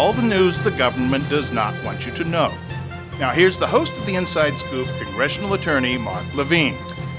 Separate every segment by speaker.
Speaker 1: all the news the government does not want you to know. Now here's the host of the Inside Scoop, congressional attorney Mark Levine.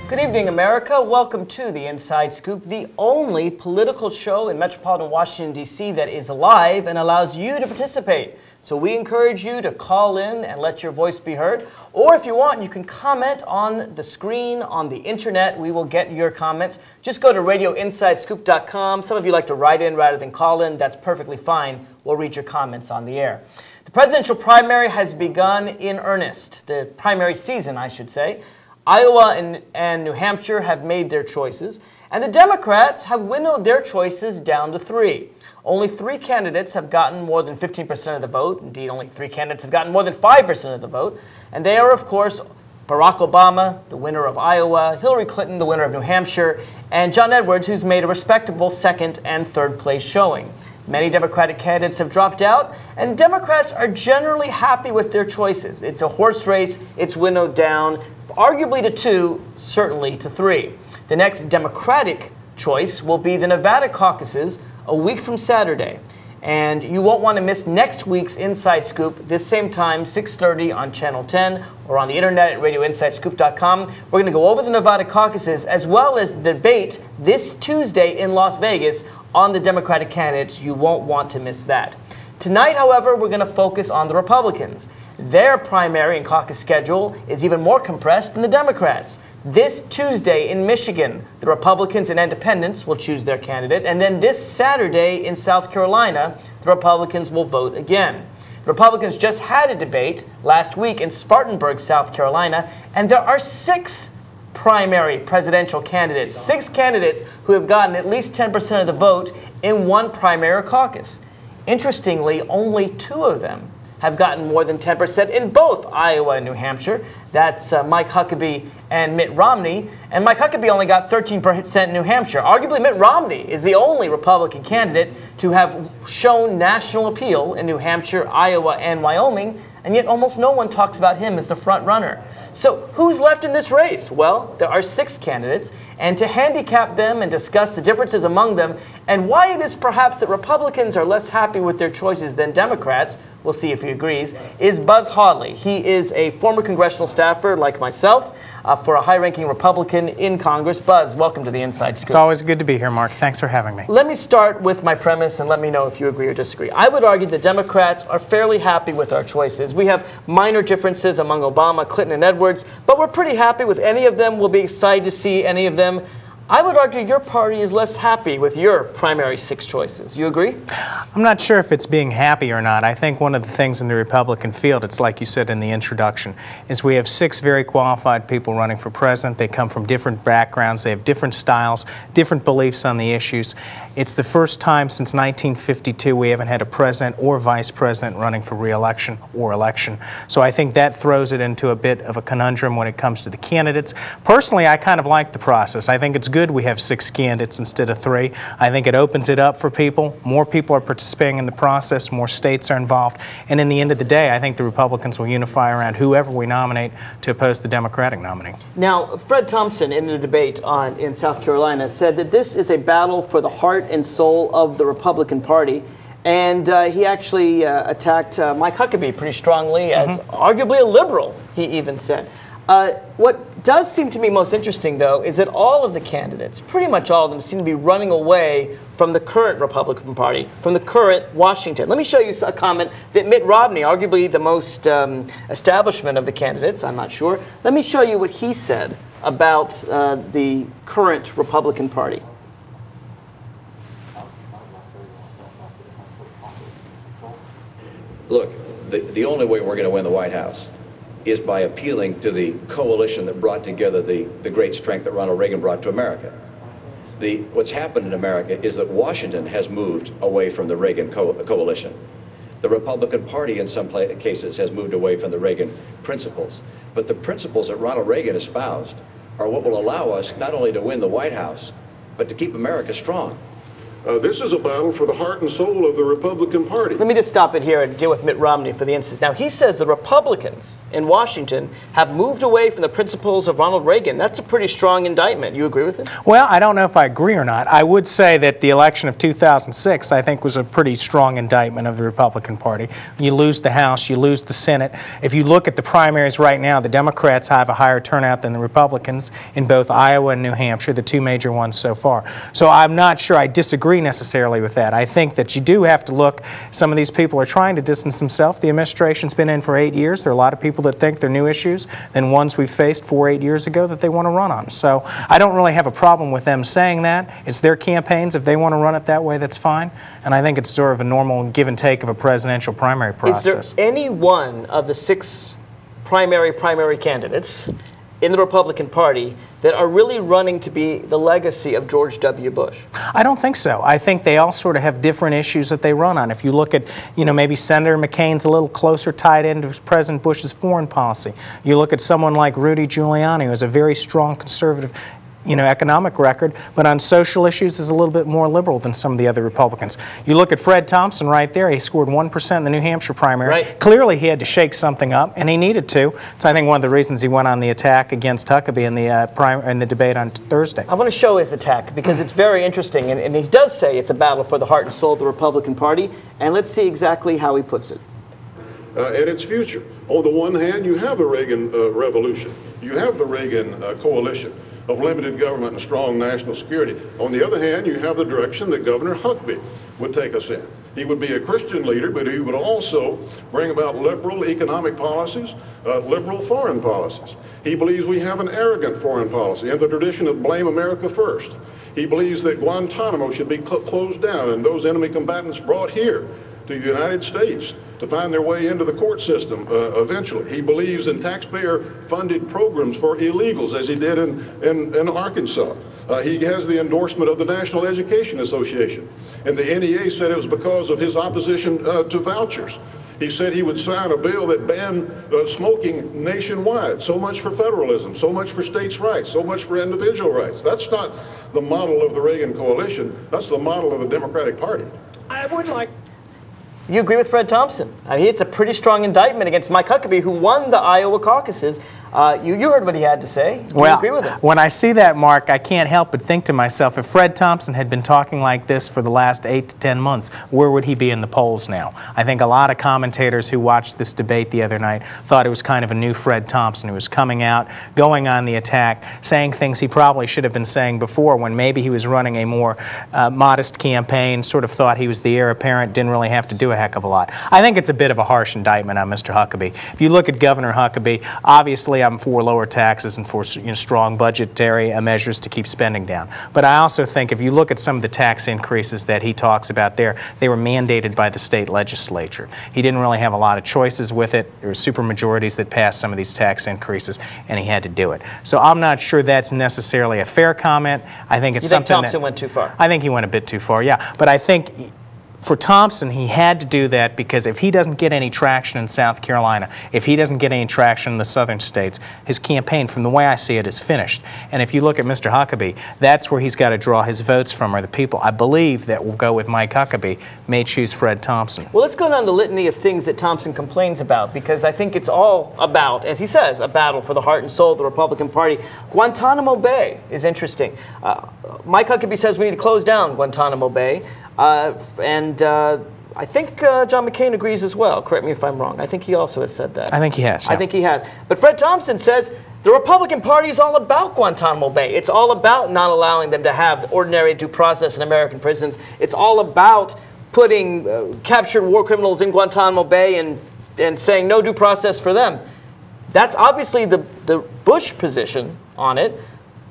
Speaker 2: Good evening, America. Welcome to the Inside Scoop, the only political show in metropolitan Washington, D.C. that is live and allows you to participate. So we encourage you to call in and let your voice be heard. Or if you want, you can comment on the screen, on the internet. We will get your comments. Just go to radioinsidescoop.com. Some of you like to write in rather than call in. That's perfectly fine. We'll read your comments on the air. The presidential primary has begun in earnest. The primary season, I should say. Iowa and New Hampshire have made their choices, and the Democrats have winnowed their choices down to 3. Only 3 candidates have gotten more than 15% of the vote. Indeed, only 3 candidates have gotten more than 5% of the vote. And they are, of course, Barack Obama, the winner of Iowa, Hillary Clinton, the winner of New Hampshire, and John Edwards, who's made a respectable 2nd and 3rd place showing. Many Democratic candidates have dropped out, and Democrats are generally happy with their choices. It's a horse race. It's winnowed down, arguably to 2, certainly to 3. The next Democratic choice will be the Nevada caucuses a week from Saturday. And you won't want to miss next week's Inside Scoop, this same time, 6:30 on Channel 10 or on the internet at radioinsidescoop.com. We're going to go over the Nevada caucuses as well as debate this Tuesday in Las Vegas on the Democratic candidates. You won't want to miss that. Tonight, however, we're going to focus on the Republicans. Their primary and caucus schedule is even more compressed than the Democrats. This Tuesday in Michigan, the Republicans and Independents will choose their candidate, and then this Saturday in South Carolina, the Republicans will vote again. The Republicans just had a debate last week in Spartanburg, South Carolina, and there are 6 primary presidential candidates, 6 candidates who have gotten at least 10% of the vote in one primary caucus. Interestingly, only 2 of them have gotten more than 10% in both Iowa and New Hampshire. That's Mike Huckabee and Mitt Romney. And Mike Huckabee only got 13% in New Hampshire. Arguably, Mitt Romney is the only Republican candidate to have shown national appeal in New Hampshire, Iowa, and Wyoming, and yet almost no one talks about him as the front runner. So who's left in this race? Well, there are 6 candidates, and to handicap them and discuss the differences among them and why it is perhaps that Republicans are less happy with their choices than Democrats, we'll see if he agrees, is Buzz Hawley. He is a former congressional staffer like myself for a high-ranking Republican in Congress. Buzz, welcome to the Inside Scoop.
Speaker 3: It's always good to be here, Mark. Thanks for having me.
Speaker 2: Let me start with my premise and let me know if you agree or disagree. I would argue the Democrats are fairly happy with our choices. We have minor differences among Obama, Clinton, and Edwards, but we're pretty happy with any of them. We'll be excited to see any of them. I would argue your party is less happy with your primary 6 choices. You agree?
Speaker 3: I'm not sure if it's being happy or not. I think one of the things in the Republican field, it's like you said in the introduction, is we have 6 very qualified people running for president. They come from different backgrounds. They have different styles, different beliefs on the issues. It's the first time since 1952 we haven't had a president or vice president running for re-election or election. So I think that throws it into a bit of a conundrum when it comes to the candidates. Personally, I kind of like the process. I think it's good we have 6 candidates instead of 3. I think it opens it up for people. More people are participating in the process. More states are involved. And in the end of the day, I think the Republicans will unify around whoever we nominate to oppose the Democratic nominee.
Speaker 2: Now, Fred Thompson, in the debate in South Carolina, said that this is a battle for the heart and soul of the Republican Party. And he actually attacked Mike Huckabee pretty strongly as arguably a liberal, he even said. What does seem to me most interesting, though, is that all of the candidates, pretty much all of them, seem to be running away from the current Republican Party, from the current Washington. Let me show you a comment that Mitt Romney, arguably the most establishment of the candidates, I'm not sure. Let me show you what he said about the current Republican Party.
Speaker 4: Look, the only way we're going to win the White House is by appealing to the coalition that brought together the great strength that Ronald Reagan brought to America. What's happened in America is that Washington has moved away from the Reagan coalition. The Republican Party in some cases has moved away from the Reagan principles. But the principles that Ronald Reagan espoused are what will allow us not only to win the White House, but to keep America strong.
Speaker 5: This is a battle for the heart and soul of the Republican Party.
Speaker 2: Let me just stop it here and deal with Mitt Romney for the instance. Now, he says the Republicans in Washington have moved away from the principles of Ronald Reagan. That's a pretty strong indictment. You agree with it?
Speaker 3: Well, I don't know if I agree or not. I would say that the election of 2006, I think, was a pretty strong indictment of the Republican Party. You lose the House, you lose the Senate. If you look at the primaries right now, the Democrats have a higher turnout than the Republicans in both Iowa and New Hampshire, the two major ones so far. So I'm not sure I disagree necessarily with that. I think that you do have to look, some of these people are trying to distance themselves. The administration's been in for 8 years. There are a lot of people that think they're new issues than ones we faced 4-8 years ago that they want to run on. So I don't really have a problem with them saying that. It's their campaigns. If they want to run it that way, that's fine. And I think it's sort of a normal give and take of a presidential primary process.
Speaker 2: Is there any one of the 6 primary candidates in the Republican Party that are really running to be the legacy of George W. Bush?
Speaker 3: I don't think so. I think they all sort of have different issues that they run on. If you look at, maybe Senator McCain's a little closer tied into President Bush's foreign policy. You look at someone like Rudy Giuliani, who has a very strong conservative economic record, but on social issues is a little bit more liberal than some of the other Republicans. You look at Fred Thompson right there. He scored 1% in the New Hampshire primary.
Speaker 2: Right.
Speaker 3: Clearly, he had to shake something up, and he needed to. So I think one of the reasons he went on the attack against Huckabee in the debate on Thursday.
Speaker 2: I want to show his attack because it's very interesting, and he does say it's a battle for the heart and soul of the Republican Party, and let's see exactly how he puts it.
Speaker 5: And its future. On the one hand, you have the Reagan revolution. You have the Reagan coalition of limited government and strong national security. On the other hand, you have the direction that Governor Huckabee would take us in. He would be a Christian leader, but he would also bring about liberal economic policies, liberal foreign policies. He believes we have an arrogant foreign policy and the tradition of blame America first. He believes that Guantanamo should be closed down and those enemy combatants brought here to the United States to find their way into the court system eventually. He believes in taxpayer-funded programs for illegals, as he did in Arkansas. He has the endorsement of the National Education Association. And the NEA said it was because of his opposition to vouchers. He said he would sign a bill that banned smoking nationwide. So much for federalism, so much for states' rights, so much for individual rights. That's not the model of the Reagan coalition. That's the model of the Democratic Party.
Speaker 2: I would like... You agree with Fred Thompson. I mean, it's a pretty strong indictment against Mike Huckabee, who won the Iowa caucuses. You heard what he had to say. Do you agree with it?
Speaker 3: When I see that, Mark, I can't help but think to myself, if Fred Thompson had been talking like this for the last 8 to 10 months, where would he be in the polls now? I think a lot of commentators who watched this debate the other night thought it was kind of a new Fred Thompson who was coming out, going on the attack, saying things he probably should have been saying before when maybe he was running a more modest campaign, sort of thought he was the heir apparent, didn't really have to do a heck of a lot. I think it's a bit of a harsh indictment on Mr. Huckabee. If you look at Governor Huckabee, obviously I'm for lower taxes and for strong budgetary measures to keep spending down. But I also think if you look at some of the tax increases that he talks about there, they were mandated by the state legislature. He didn't really have a lot of choices with it. There were supermajorities that passed some of these tax increases, and he had to do it. So I'm not sure that's necessarily a fair comment. I think it's something
Speaker 2: Thompson went too far?
Speaker 3: I think he went a bit too far, yeah. But I think for Thompson, he had to do that because if he doesn't get any traction in South Carolina, if he doesn't get any traction in the southern states, his campaign, from the way I see it, is finished. And if you look at Mr. Huckabee, that's where he's got to draw his votes from, or the people, I believe, that will go with Mike Huckabee may choose Fred Thompson.
Speaker 2: Well, let's go down the litany of things that Thompson complains about, because I think it's all about, as he says, a battle for the heart and soul of the Republican Party. Guantanamo Bay is interesting. Mike Huckabee says we need to close down Guantanamo Bay. I think John McCain agrees as well. Correct me if I'm wrong. I think he also has said that.
Speaker 3: I think he has. Yeah.
Speaker 2: I think he has. But Fred Thompson says the Republican Party is all about Guantanamo Bay. It's all about not allowing them to have ordinary due process in American prisons. It's all about putting captured war criminals in Guantanamo Bay and saying no due process for them. That's obviously the Bush position on it.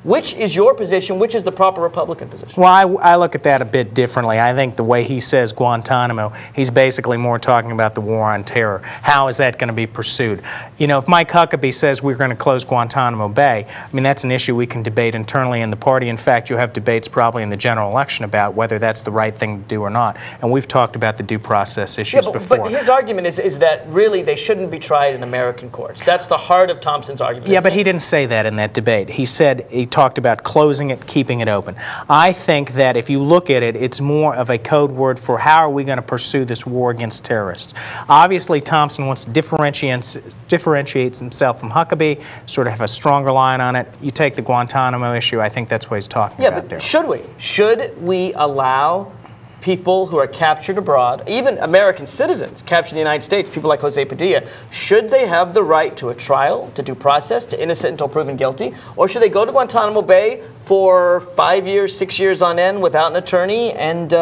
Speaker 2: Which is your position? Which is the proper Republican position?
Speaker 3: Well, I look at that a bit differently. I think the way he says Guantanamo, he's basically more talking about the war on terror. How is that going to be pursued? You know, if Mike Huckabee says we're going to close Guantanamo Bay, I mean, that's an issue we can debate internally in the party. In fact, you'll have debates probably in the general election about whether that's the right thing to do or not. And we've talked about the due process issues before.
Speaker 2: But his argument is that really they shouldn't be tried in American courts. That's the heart of Thompson's argument.
Speaker 3: Yeah, but he didn't say that in that debate. He said, he talked about closing it, keeping it open. I think that if you look at it, it's more of a code word for how are we going to pursue this war against terrorists. Obviously, Thompson wants to differentiate himself from Huckabee, sort of have a stronger line on it. You take the Guantanamo issue, I think that's what he's talking about there.
Speaker 2: Should we? Should we allow people who are captured abroad, even American citizens captured in the United States, people like Jose Padilla, should they have the right to a trial, to due process, to innocent until proven guilty? Or should they go to Guantanamo Bay for 5 years, 6 years on end without an attorney and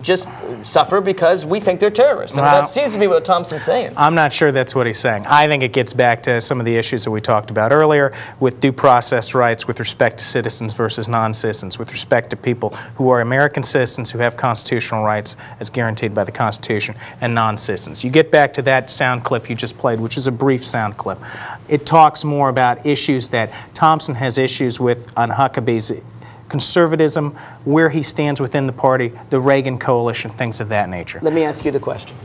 Speaker 2: just suffer because we think they're terrorists? And that seems to be what Thompson's saying.
Speaker 3: I'm not sure that's what he's saying. I think it gets back to some of the issues that we talked about earlier with due process rights with respect to citizens versus non-citizens, with respect to people who are American citizens who have constitutional rights as guaranteed by the Constitution, and non-citizens. You get back to that sound clip you just played, which is a brief sound clip. It talks more about issues that Thompson has issues with on Huckabee's conservatism, where he stands within the party, the Reagan coalition, things of that nature.
Speaker 2: Let me ask you the question.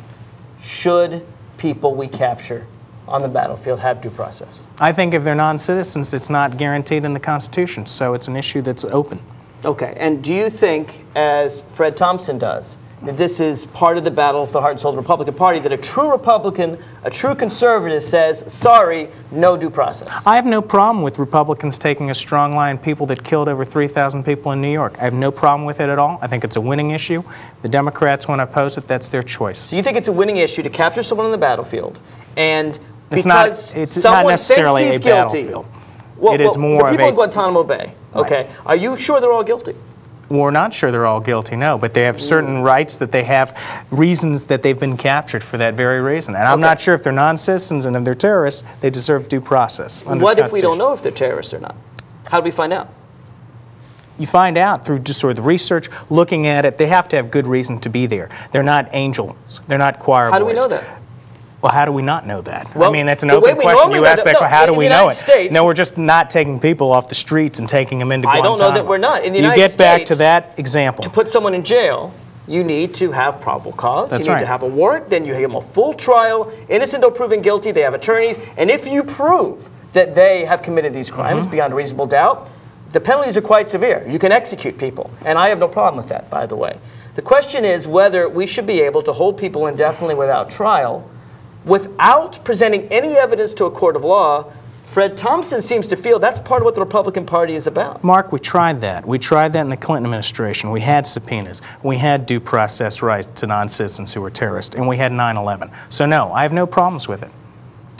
Speaker 2: Should people we capture on the battlefield have due process?
Speaker 3: I think if they're non-citizens, it's not guaranteed in the Constitution, so it's an issue that's open.
Speaker 2: Okay, and do you think, as Fred Thompson does, that this is part of the battle of the heart and soul of the Republican Party, that a true Republican, a true conservative says, sorry, no due process?
Speaker 3: I have no problem with Republicans taking a strong line, people that killed over 3,000 people in New York. I have no problem with it at all. I think it's a winning issue. The Democrats want to oppose it, that's their choice.
Speaker 2: So you think it's a winning issue to capture someone on the battlefield, and
Speaker 3: it's
Speaker 2: because
Speaker 3: not
Speaker 2: someone
Speaker 3: necessarily
Speaker 2: thinks he's
Speaker 3: a
Speaker 2: guilty.
Speaker 3: battlefield.
Speaker 2: Well,
Speaker 3: it is more
Speaker 2: the
Speaker 3: of
Speaker 2: people
Speaker 3: a,
Speaker 2: in Guantanamo Bay, okay,
Speaker 3: right.
Speaker 2: Are you sure they're all guilty?
Speaker 3: We're not sure they're all guilty, no, but they have certain rights that they have, reasons that they've been captured for that very reason. And I'm not sure if they're non-citizens and if they're terrorists, they deserve due process.
Speaker 2: What if we don't know if they're terrorists or not? How do we find out?
Speaker 3: You find out through just sort of the research, looking at it. They have to have good reason to be there. They're not angels. They're not choir boys.
Speaker 2: How do we know that?
Speaker 3: Well, how do we not know that?
Speaker 2: Well,
Speaker 3: I mean, that's an open question. You asked that, how do we know it? No, we're just not taking people off the streets and taking them into Guantanamo.
Speaker 2: I don't know that we're not. In the United States,
Speaker 3: you get back to that example.
Speaker 2: To put someone in jail, you need to have probable cause.
Speaker 3: That's
Speaker 2: you need
Speaker 3: right.
Speaker 2: to have a warrant. Then you give them a full trial, innocent or proven guilty. They have attorneys. And if you prove that they have committed these crimes beyond a reasonable doubt, the penalties are quite severe. You can execute people. And I have no problem with that, by the way. The question is whether we should be able to hold people indefinitely without trial without presenting any evidence to a court of law. Fred Thompson seems to feel that's part of what the Republican Party is about.
Speaker 3: Mark, we tried that. We tried that in the Clinton administration. We had subpoenas. We had due process rights to non-citizens who were terrorists, and we had 9/11. So no, I have no problems with it.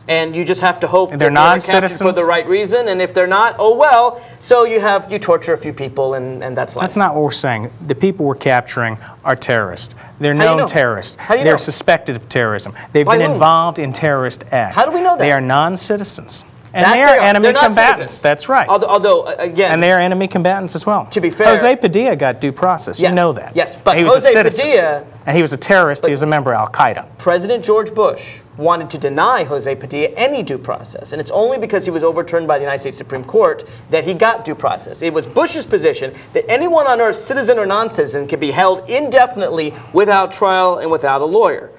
Speaker 2: And you just have to hope that
Speaker 3: they're
Speaker 2: non-citizens for the right reason, and if they're not, oh well. So you torture a few people, and that's life.
Speaker 3: That's not what we're saying. The people we're capturing are terrorists. They're known terrorists.
Speaker 2: How do you
Speaker 3: They're
Speaker 2: know?
Speaker 3: Suspected of terrorism. They've
Speaker 2: By
Speaker 3: been
Speaker 2: whom?
Speaker 3: involved in terrorist acts.
Speaker 2: How do we know that?
Speaker 3: They are non-citizens. And
Speaker 2: That
Speaker 3: they are
Speaker 2: they are.
Speaker 3: enemy
Speaker 2: They're not
Speaker 3: combatants.
Speaker 2: citizens.
Speaker 3: That's right.
Speaker 2: Although, again,
Speaker 3: and they are enemy combatants as well.
Speaker 2: To be fair,
Speaker 3: Jose Padilla got due process.
Speaker 2: Yes,
Speaker 3: you know that.
Speaker 2: yes, but
Speaker 3: he was
Speaker 2: Jose
Speaker 3: a citizen.
Speaker 2: Padilla,
Speaker 3: and he was a terrorist. He was a member of Al-Qaeda.
Speaker 2: President George Bush wanted to deny Jose Padilla any due process, and it's only because he was overturned by the United States Supreme Court that he got due process. It was Bush's position that anyone on earth, citizen or non-citizen, can be held indefinitely without trial and without a lawyer.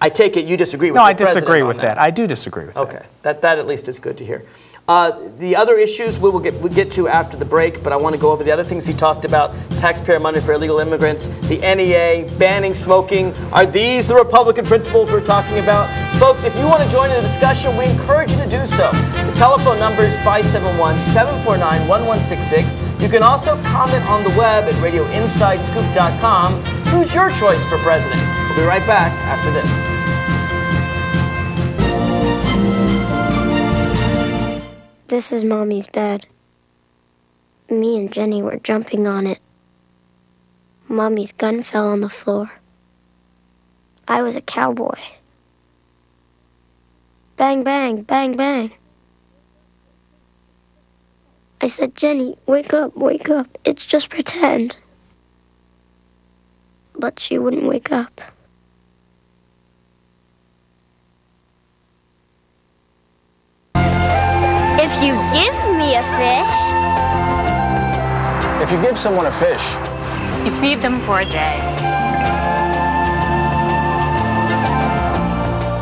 Speaker 2: I take it you disagree with
Speaker 3: No,
Speaker 2: the
Speaker 3: I disagree
Speaker 2: president
Speaker 3: with
Speaker 2: on
Speaker 3: that. I do disagree with that.
Speaker 2: Okay, that at least is good to hear. The other issues we'll get to after the break, but I want to go over the other things he talked about: taxpayer money for illegal immigrants, the NEA, banning smoking. Are these the Republican principles we're talking about? Folks, if you want to join in the discussion, we encourage you to do so. The telephone number is 571-749-1166. You can also comment on the web at radioinsidescoop.com. Who's your choice for president? We'll be right back after this.
Speaker 6: This is Mommy's bed. Me and Jenny were jumping on it. Mommy's gun fell on the floor. I was a cowboy. Bang, bang, bang, bang. I said, Jenny, wake up, wake up. It's just pretend. But she wouldn't wake up.
Speaker 7: If you give me a fish.
Speaker 8: If you give someone a fish,
Speaker 9: you feed them for a day.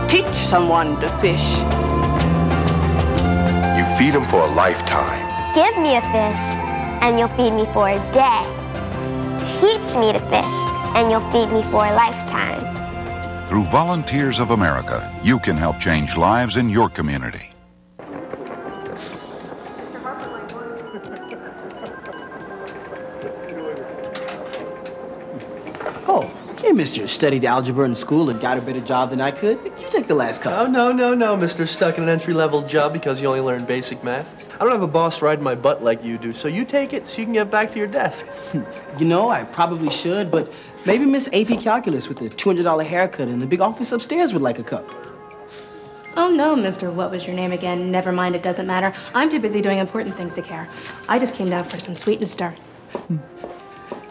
Speaker 10: Teach someone to fish.
Speaker 11: You feed them for a lifetime.
Speaker 7: Give me a fish. and you'll feed me for a day. Teach me to fish, and you'll feed me for a lifetime.
Speaker 8: Through Volunteers of America, you can help change lives in your community.
Speaker 11: Oh, hey, mister, studied algebra in school and got a better job than I could. You take the last couple.
Speaker 12: Oh, no, mister. Stuck in an entry-level job because you only learned basic math. I don't have a boss riding my butt like you do, so you take it so you can get back to your desk.
Speaker 11: You know, I probably should, but maybe Miss AP Calculus with the $200 haircut in the big office upstairs would like a cup.
Speaker 13: Oh, no, Mr. What was your name again? Never mind, it doesn't matter. I'm too busy doing important things to care. I just came down for some sweet and stir.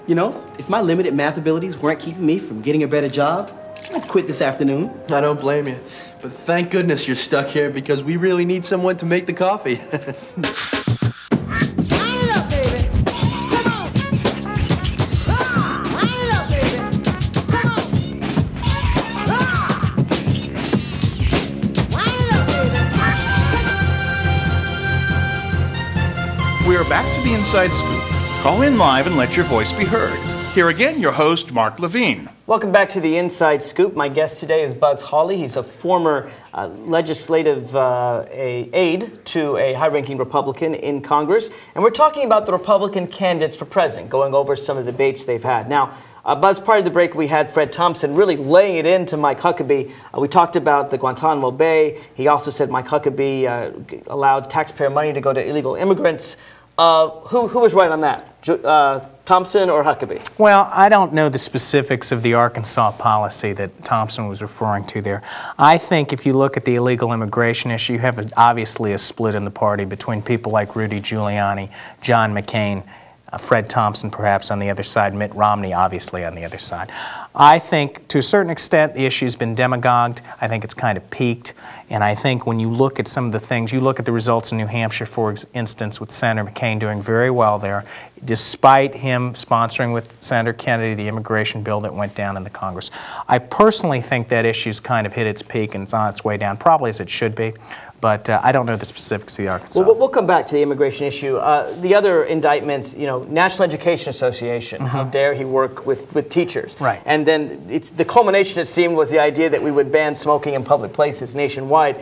Speaker 11: You know, if my limited math abilities weren't keeping me from getting a better job, I'd quit this afternoon.
Speaker 12: I don't blame you. But thank goodness you're stuck here because we really need someone to make the coffee.
Speaker 1: We're back to the Inside Scoop. Call in live and let your voice be heard. Here again, your host, Mark Levine.
Speaker 2: Welcome back to the Inside Scoop. My guest today is Buzz Hawley. He's a former legislative aide to a high-ranking Republican in Congress. And we're talking about the Republican candidates for president, going over some of the debates they've had. Now, Buzz, prior to the break, we had Fred Thompson really laying it into Mike Huckabee. We talked about the Guantanamo Bay. He also said Mike Huckabee allowed taxpayer money to go to illegal immigrants. Who was right on that? Thompson or Huckabee?
Speaker 3: Well, I don't know the specifics of the Arkansas policy that Thompson was referring to there. I think if you look at the illegal immigration issue, you have obviously a split in the party between people like Rudy Giuliani, John McCain, Fred Thompson perhaps on the other side, Mitt Romney obviously on the other side. I think to a certain extent the issue's been demagogued. I think it's kind of peaked. And I think when you look at some of the things, you look at the results in New Hampshire, for instance, with Senator McCain doing very well there, despite him sponsoring with Senator Kennedy the immigration bill that went down in the Congress. I personally think that issue's kind of hit its peak and it's on its way down, probably as it should be. But I don't know the specifics of the Arkansas.
Speaker 2: Well, we'll come back to the immigration issue. The other indictments, you know, National Education Association, how dare he work with teachers.
Speaker 3: Right.
Speaker 2: And then the culmination, it seemed, was the idea that we would ban smoking in public places nationwide.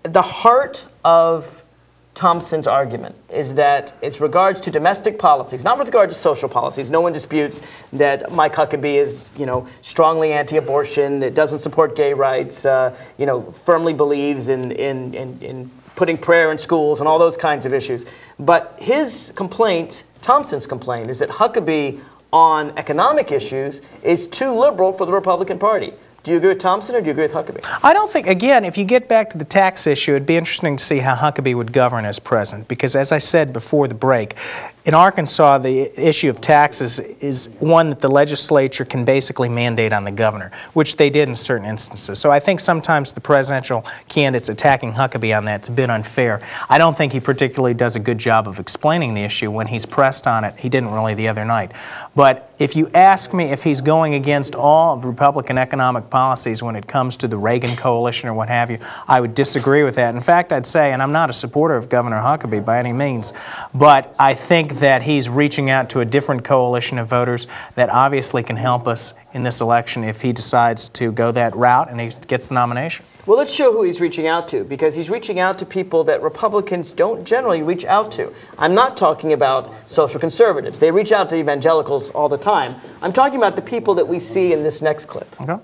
Speaker 2: The heart of Thompson's argument is that it's regards to domestic policies, not with regard to social policies. No one disputes that Mike Huckabee is, you know, strongly anti-abortion, it doesn't support gay rights, you know, firmly believes in putting prayer in schools and all those kinds of issues. But his complaint, Thompson's complaint, is that Huckabee on economic issues is too liberal for the Republican Party. Do you agree with Thompson or do you agree with Huckabee?
Speaker 3: I don't think, again, if you get back to the tax issue, it'd be interesting to see how Huckabee would govern as president. Because as I said before the break, in Arkansas, the issue of taxes is one that the legislature can basically mandate on the governor, which they did in certain instances. So I think sometimes the presidential candidates attacking Huckabee on that's a bit unfair. I don't think he particularly does a good job of explaining the issue. When he's pressed on it, he didn't really the other night. But if you ask me if he's going against all of Republican economic policies when it comes to the Reagan coalition or what have you, I would disagree with that. In fact, I'd say, and I'm not a supporter of Governor Huckabee by any means, but I think that he's reaching out to a different coalition of voters that obviously can help us in this election if he decides to go that route and he gets the nomination.
Speaker 2: Well, let's show who he's reaching out to, because he's reaching out to people that Republicans don't generally reach out to. I'm not talking about social conservatives. They reach out to evangelicals all the time. I'm talking about the people that we see in this next clip.
Speaker 3: Okay.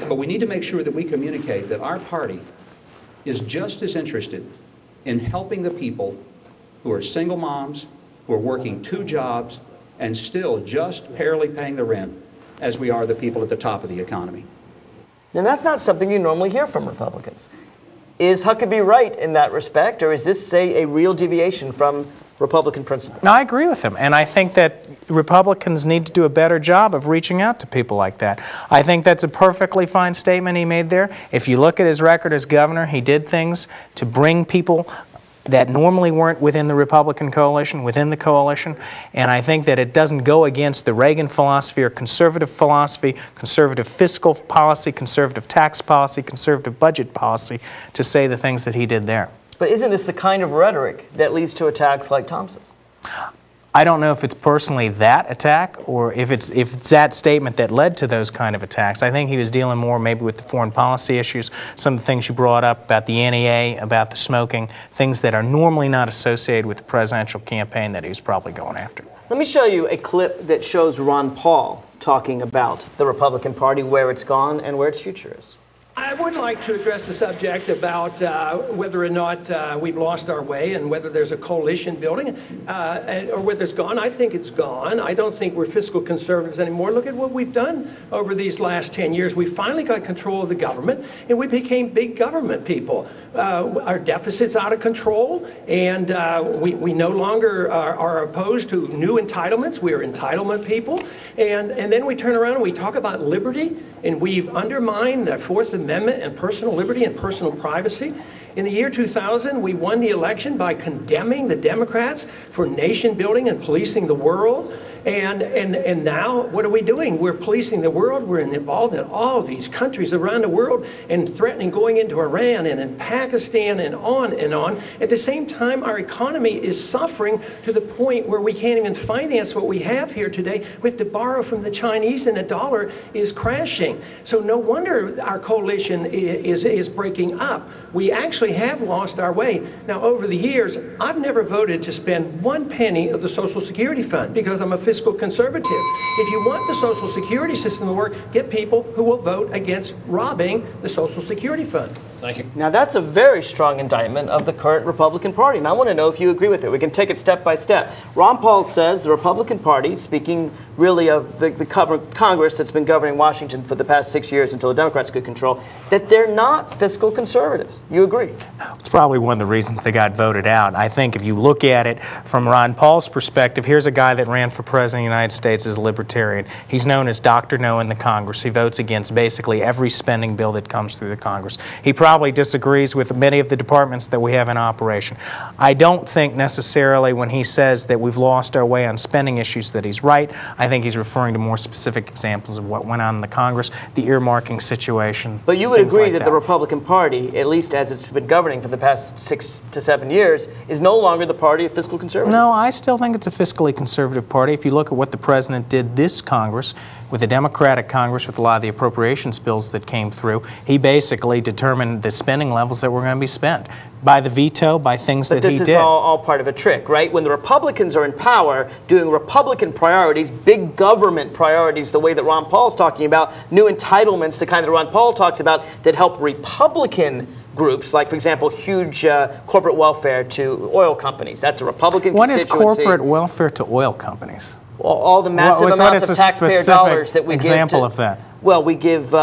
Speaker 14: But we need to make sure that we communicate that our party is just as interested in helping the people who are single moms, who are working 2 jobs, and still just barely paying the rent as we are the people at the top of the economy.
Speaker 2: And that's not something you normally hear from Republicans. Is Huckabee right in that respect, or is this, say, a real deviation from Republican principles?
Speaker 3: No, I agree with him, and I think that Republicans need to do a better job of reaching out to people like that. I think that's a perfectly fine statement he made there. If you look at his record as governor, he did things to bring people that normally weren't within the Republican coalition, within the coalition, and I think that it doesn't go against the Reagan philosophy or conservative philosophy, conservative fiscal policy, conservative tax policy, conservative budget policy to say the things that he did there.
Speaker 2: But isn't this the kind of rhetoric that leads to attacks like Thompson's?
Speaker 3: I don't know if it's personally that attack or if it's that statement that led to those kind of attacks. I think he was dealing more maybe with the foreign policy issues, some of the things you brought up about the NEA, about the smoking, things that are normally not associated with the presidential campaign that he was probably going after.
Speaker 2: Let me show you a clip that shows Ron Paul talking about the Republican Party, where it's gone and where its future is.
Speaker 15: I would like to address the subject about whether or not we've lost our way and whether there's a coalition building or whether it's gone. I think it's gone. I don't think we're fiscal conservatives anymore. Look at what we've done over these last 10 years. We finally got control of the government and we became big government people. Our deficit's out of control, and we no longer are opposed to new entitlements. We are entitlement people. And then we turn around and we talk about liberty, and we've undermined the Fourth Amendment and personal liberty and personal privacy. In the year 2000, we won the election by condemning the Democrats for nation building and policing the world. And now, what are we doing? We're policing the world. We're involved in all of these countries around the world and threatening going into Iran and in Pakistan and on and on. At the same time, our economy is suffering to the point where we can't even finance what we have here today. We have to borrow from the Chinese, and the dollar is crashing. So no wonder our coalition is breaking up. We actually have lost our way. Now, over the years, I've never voted to spend 1 penny of the Social Security fund because I'm a fiscal conservative. If you want the Social Security system to work, get people who will vote against robbing the Social Security fund.
Speaker 2: Thank you. Now, that's a very strong indictment of the current Republican Party, and I want to know if you agree with it. We can take it step by step. Ron Paul says the Republican Party, speaking really of the Congress that's been governing Washington for the past 6 years until the Democrats could control, that they're not fiscal conservatives. You agree?
Speaker 3: It's probably one of the reasons they got voted out. I think if you look at it from Ron Paul's perspective, here's a guy that ran for president of the United States as a libertarian. He's known as Dr. No in the Congress. He votes against basically every spending bill that comes through the Congress. He probably disagrees with many of the departments that we have in operation. I don't think necessarily when he says that we've lost our way on spending issues that he's right. I think he's referring to more specific examples of what went on in the Congress, the earmarking situation.
Speaker 2: But you would agree that the Republican Party, at least as it's been governing for the past 6 to 7 years, is no longer the party of fiscal conservatives?
Speaker 3: No, I still think it's a fiscally conservative party. If you look at what the president did this Congress, with the Democratic Congress, with a lot of the appropriations bills that came through, he basically determined the spending levels that were going to be spent by the veto, by things that he did.
Speaker 2: But this is all part of a trick, right? When the Republicans are in power, doing Republican priorities, big government priorities, the way that Ron Paul's talking about, new entitlements, the kind that Ron Paul talks about, that help Republican groups, like, for example, huge corporate welfare to oil companies. That's a Republican constituency.
Speaker 3: What is corporate welfare to oil companies?
Speaker 2: All the massive amounts of taxpayer dollars that we give to...
Speaker 3: example of that?
Speaker 2: Well, we give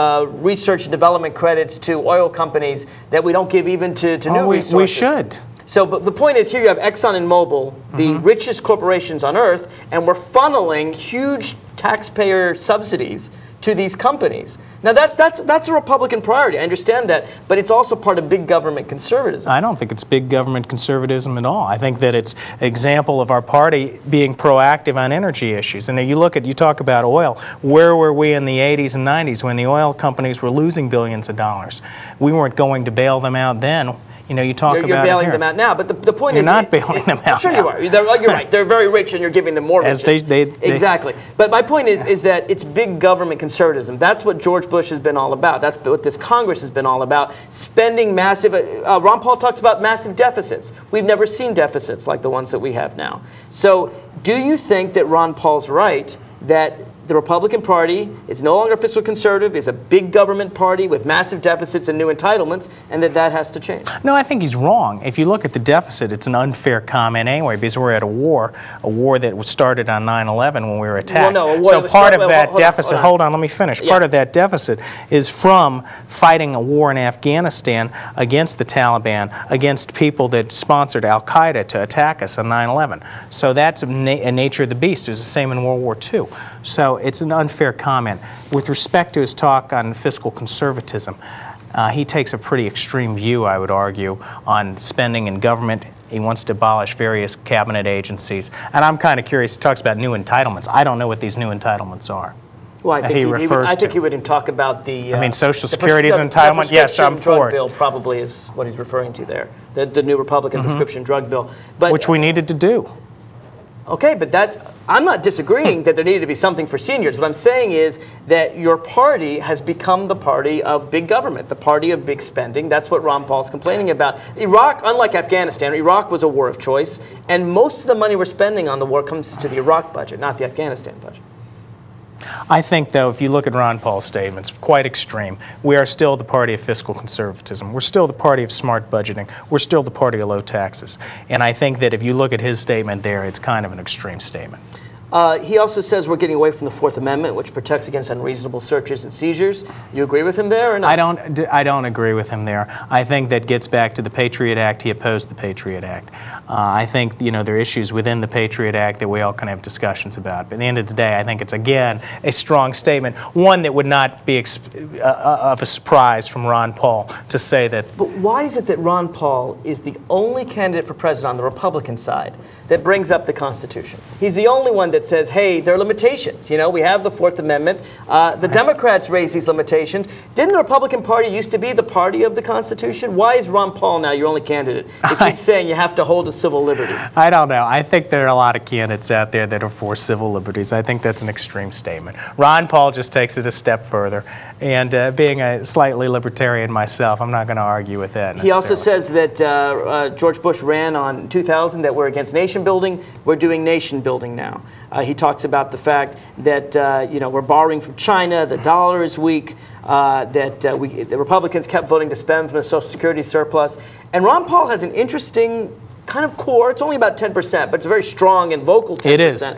Speaker 2: research and development credits to oil companies that we don't give even to new resources.
Speaker 3: We should.
Speaker 2: So, but the point is, here you have Exxon and Mobil, the richest corporations on earth, and we're funneling huge taxpayer subsidies to these companies. Now, that's a Republican priority. I understand that, but it's also part of big government conservatism.
Speaker 3: I don't think it's big government conservatism at all. I think that it's an example of our party being proactive on energy issues. And you talk about oil. Where were we in the 80s and 90s when the oil companies were losing billions of dollars? We weren't going to bail them out then. You know, you're
Speaker 2: bailing them out now, but the point
Speaker 3: is...
Speaker 2: You're
Speaker 3: not bailing them out
Speaker 2: Sure
Speaker 3: now.
Speaker 2: You are. You're right. They're very rich and you're giving them more riches. Exactly. But my point is that it's big government conservatism. That's what George Bush has been all about. That's what this Congress has been all about. Spending massive... Ron Paul talks about massive deficits. We've never seen deficits like the ones that we have now. So do you think that Ron Paul's right that the Republican Party is no longer fiscal conservative, is a big government party with massive deficits and new entitlements, and that has to change?
Speaker 3: No, I think he's wrong. If you look at the deficit, it's an unfair comment anyway, because we're at a war that was started on 9/11 when we were attacked.
Speaker 2: Well, no,
Speaker 3: so part of that deficit, hold on, let me finish. Yeah. Part of that deficit is from fighting a war in Afghanistan against the Taliban, against people that sponsored al-Qaeda to attack us on 9/11. So that's a nature of the beast. It was the same in World War II. So it's an unfair comment. With respect to his talk on fiscal conservatism, he takes a pretty extreme view, I would argue, on spending in government He wants to abolish various cabinet agencies. And I'm kind of curious, he talks about new entitlements. I don't know what these new entitlements are.
Speaker 2: Well, I think
Speaker 3: he
Speaker 2: he would talk about the.
Speaker 3: I mean, Social Security is an entitlement. Yes, I'm for
Speaker 2: drug
Speaker 3: it.
Speaker 2: bill probably is what he's referring to there. The new Republican prescription drug bill,
Speaker 3: which we needed to do.
Speaker 2: Okay, but I'm not disagreeing that there needed to be something for seniors. What I'm saying is that your party has become the party of big government, the party of big spending. That's what Ron Paul's complaining about. Iraq, unlike Afghanistan, Iraq was a war of choice, and most of the money we're spending on the war comes to the Iraq budget, not the Afghanistan budget.
Speaker 3: I think, though, if you look at Ron Paul's statements, quite extreme. We are still the party of fiscal conservatism. We're still the party of smart budgeting. We're still the party of low taxes. And I think that if you look at his statement there, it's kind of an extreme statement.
Speaker 2: He also says we're getting away from the Fourth Amendment, which protects against unreasonable searches and seizures. You agree with him there or not?
Speaker 3: I don't agree with him there. I think that gets back to the Patriot Act. He opposed the Patriot Act. I think, there are issues within the Patriot Act that we all can have discussions about. But at the end of the day, I think it's, again, a strong statement, one that would not be of a surprise from Ron Paul to say that.
Speaker 2: But why is it that Ron Paul is the only candidate for president on the Republican side that brings up the Constitution? He's the only one that says, hey, there are limitations. We have the Fourth Amendment. The Democrats raise these limitations. Didn't the Republican Party used to be the party of the Constitution? Why is Ron Paul now your only candidate? He keeps saying you have to hold to civil liberties.
Speaker 3: I don't know. I think there are a lot of candidates out there that are for civil liberties. I think that's an extreme statement. Ron Paul just takes it a step further. And being a slightly libertarian myself, I'm not going to argue with that necessarily.
Speaker 2: He also says that George Bush ran on 2000 that we're against nation building. We're doing nation building now. He talks about the fact that we're borrowing from China, the dollar is weak, that the Republicans kept voting to spend from the Social Security surplus. And Ron Paul has an interesting kind of core. It's only about 10%, but it's a very strong and vocal 10%.
Speaker 3: It is.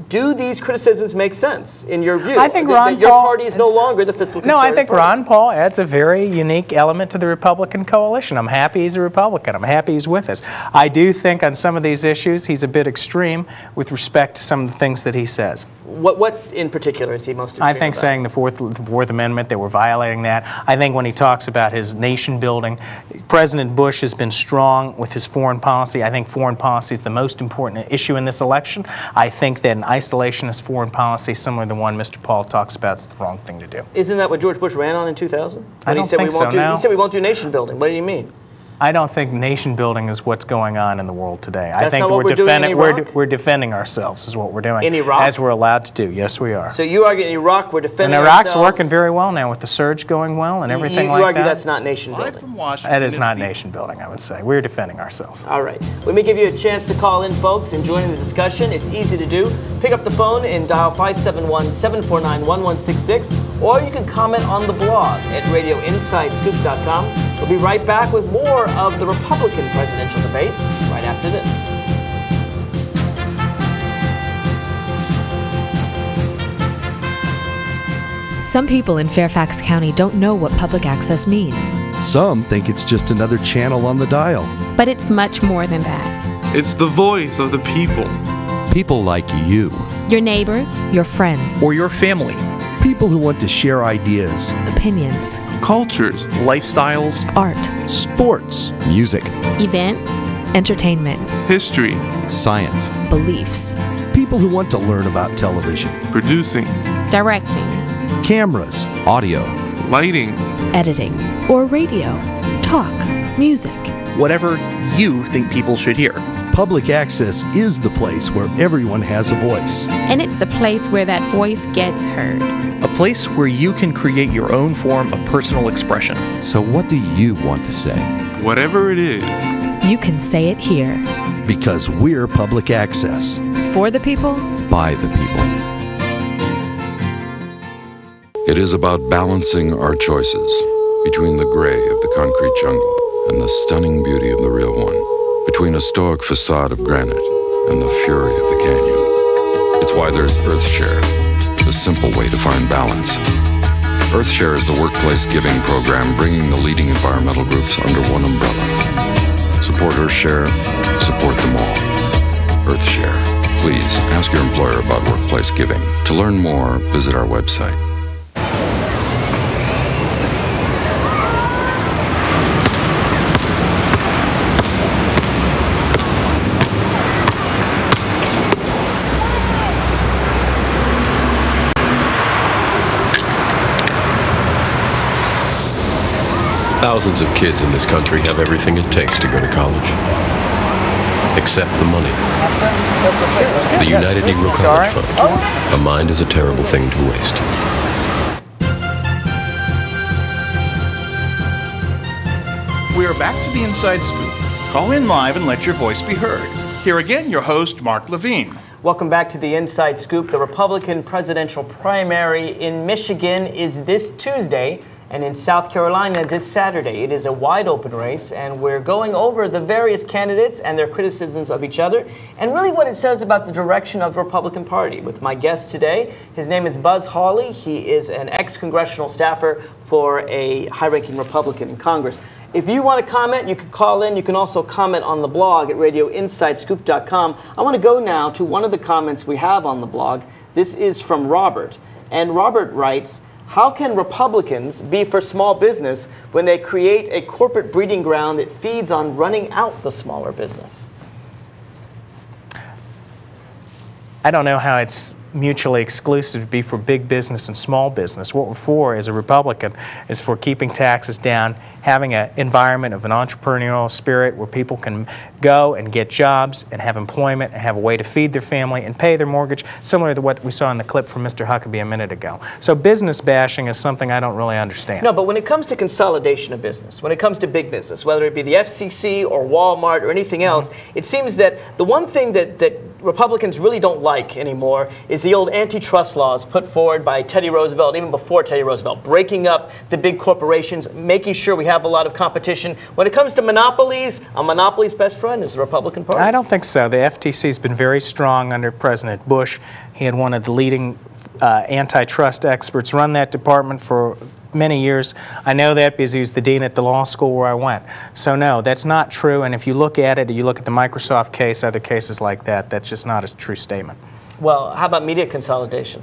Speaker 2: Do these criticisms make sense in your view?
Speaker 3: I think Ron
Speaker 2: your
Speaker 3: Paul,
Speaker 2: party is no longer the fiscal conservative
Speaker 3: No, I think
Speaker 2: party.
Speaker 3: Ron Paul adds a very unique element to the Republican coalition. I'm happy he's a Republican. I'm happy he's with us. I do think on some of these issues he's a bit extreme with respect to some of the things that he says.
Speaker 2: What in particular is he most extreme
Speaker 3: I think
Speaker 2: about?
Speaker 3: saying the Fourth Amendment, that we're violating that. I think when he talks about his nation building, President Bush has been strong with his foreign policy. I think foreign policy is the most important issue in this election. I think that an isolationist foreign policy, similar to the one Mr. Paul talks about, is the wrong thing to do.
Speaker 2: Isn't that what George Bush ran on in 2000?
Speaker 3: I don't think so, no.
Speaker 2: He said we won't do nation building. What did he mean?
Speaker 3: I don't think nation building is what's going on in the world today.
Speaker 2: That's
Speaker 3: I think
Speaker 2: not what we're doing in Iraq?
Speaker 3: we're defending ourselves is what we're doing.
Speaker 2: In Iraq?
Speaker 3: As we're allowed to do. Yes, we are.
Speaker 2: So you argue in Iraq we're defending
Speaker 3: and Iraq's
Speaker 2: ourselves.
Speaker 3: working very well now with the surge going well and everything
Speaker 2: you
Speaker 3: like that.
Speaker 2: You argue that's not nation building.
Speaker 3: That is not nation building, I would say. We're defending ourselves.
Speaker 2: All right. Let me give you a chance to call in, folks, and join in the discussion. It's easy to do. Pick up the phone and dial 571-749-1166, or you can comment on the blog at radioinsidescoop.com. We'll be right back with more of the Republican presidential debate right after this.
Speaker 16: Some people in Fairfax County don't know what public access means.
Speaker 17: Some think it's just another channel on the dial.
Speaker 18: But it's much more than that.
Speaker 19: It's the voice of the people.
Speaker 17: People like you.
Speaker 18: Your neighbors.
Speaker 16: Your friends.
Speaker 19: Or your family.
Speaker 17: People who want to share ideas.
Speaker 16: Opinions.
Speaker 19: Cultures. Lifestyles.
Speaker 16: Art.
Speaker 17: Sports. Music.
Speaker 18: Events.
Speaker 16: Entertainment.
Speaker 19: History.
Speaker 17: Science.
Speaker 16: Beliefs.
Speaker 17: People who want to learn about television.
Speaker 19: Producing.
Speaker 18: Directing.
Speaker 17: Cameras. Audio.
Speaker 19: Lighting.
Speaker 16: Editing. Or radio. Talk. Music.
Speaker 19: Whatever you think people should hear.
Speaker 17: Public access is the place where everyone has a voice.
Speaker 18: And it's the place where that voice gets heard.
Speaker 19: A place where you can create your own form of personal expression.
Speaker 17: So what do you want to say?
Speaker 19: Whatever it is.
Speaker 16: You can say it here.
Speaker 17: Because we're public access.
Speaker 16: For the people.
Speaker 17: By the people.
Speaker 8: It is about balancing our choices between the gray of the concrete jungle and the stunning beauty of the real one, between a stoic facade of granite and the fury of the canyon. It's why there's EarthShare, the simple way to find balance. EarthShare is the workplace giving program bringing the leading environmental groups under one umbrella. Support EarthShare, support them all. EarthShare. Please ask your employer about workplace giving. To learn more, visit our website.
Speaker 20: Thousands of kids in this country have everything it takes to go to college, except the money. The United Negro College Fund. A mind is a terrible thing to waste.
Speaker 1: We're back to the Inside Scoop. Call in live and let your voice be heard. Here again, your host, Mark Levine.
Speaker 2: Welcome back to the Inside Scoop. The Republican presidential primary in Michigan is this Tuesday, and in South Carolina this Saturday. It is a wide open race, and we're going over the various candidates and their criticisms of each other, and really what it says about the direction of the Republican Party. With my guest today, his name is Buzz Hawley. He is an ex-congressional staffer for a high-ranking Republican in Congress. If you want to comment, you can call in. You can also comment on the blog at radioinsidescoop.com. I want to go now to one of the comments we have on the blog. This is from Robert, and Robert writes, how can Republicans be for small business when they create a corporate breeding ground that feeds on running out the smaller business?
Speaker 3: I don't know how it's mutually exclusive to be for big business and small business. What we're for as a Republican is for keeping taxes down, having an environment of an entrepreneurial spirit where people can go and get jobs and have employment and have a way to feed their family and pay their mortgage, similar to what we saw in the clip from Mr. Huckabee a minute ago. So business bashing is something I don't really understand.
Speaker 2: No, but when it comes to consolidation of business, when it comes to big business, whether it be the FCC or Walmart or anything else, it seems that the one thing that Republicans really don't like anymore is the old antitrust laws put forward by Teddy Roosevelt, even before Teddy Roosevelt, breaking up the big corporations, making sure we have a lot of competition. When it comes to monopolies, a monopoly's best friend is the Republican Party.
Speaker 3: I don't think so. The FTC's been very strong under President Bush. He had one of the leading antitrust experts run that department for many years. I know that because he was the dean at the law school where I went. So no, that's not true, and if you look at it, you look at the Microsoft case, other cases like that, that's just not a true statement.
Speaker 2: Well, how about media consolidation?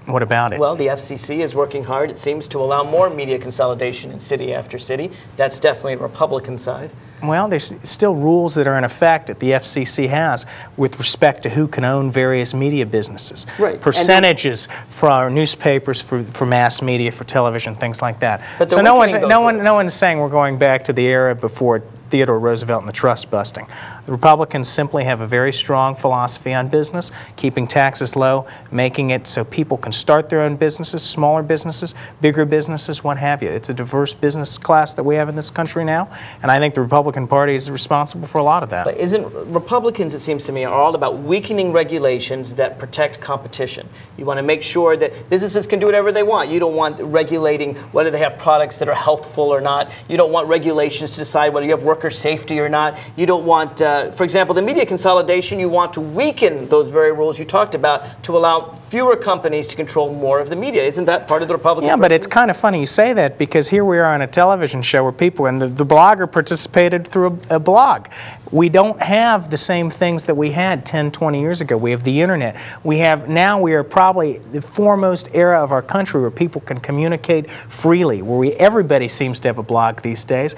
Speaker 3: What about it?
Speaker 2: Well, the FCC is working hard, it seems, to allow more media consolidation in city after city. That's definitely a Republican side.
Speaker 3: Well, there's still rules that are in effect that the FCC has with respect to who can own various media businesses.
Speaker 2: Right.
Speaker 3: Percentages for our newspapers, for mass media, for television, things like that.
Speaker 2: But
Speaker 3: so no one's saying we're going back to the era before Theodore Roosevelt and the trust busting. The Republicans simply have a very strong philosophy on business, keeping taxes low, making it so people can start their own businesses, smaller businesses, bigger businesses, what have you. It's a diverse business class that we have in this country now, and I think the Republican Party is responsible for a lot of that.
Speaker 2: But isn't Republicans, it seems to me, are all about weakening regulations that protect competition. You want to make sure that businesses can do whatever they want. You don't want regulating whether they have products that are healthful or not. You don't want regulations to decide whether you have worker safety or not. You don't want, for example, the media consolidation, you want to weaken those very rules you talked about to allow fewer companies to control more of the media. Isn't that part of the Republican
Speaker 3: Yeah, but it's kind of funny you say that because here we are on a television show where people, and the blogger participated through a blog. We don't have the same things that we had 10, 20 years ago. We have the internet. We are probably the foremost era of our country where people can communicate freely, where everybody seems to have a blog these days.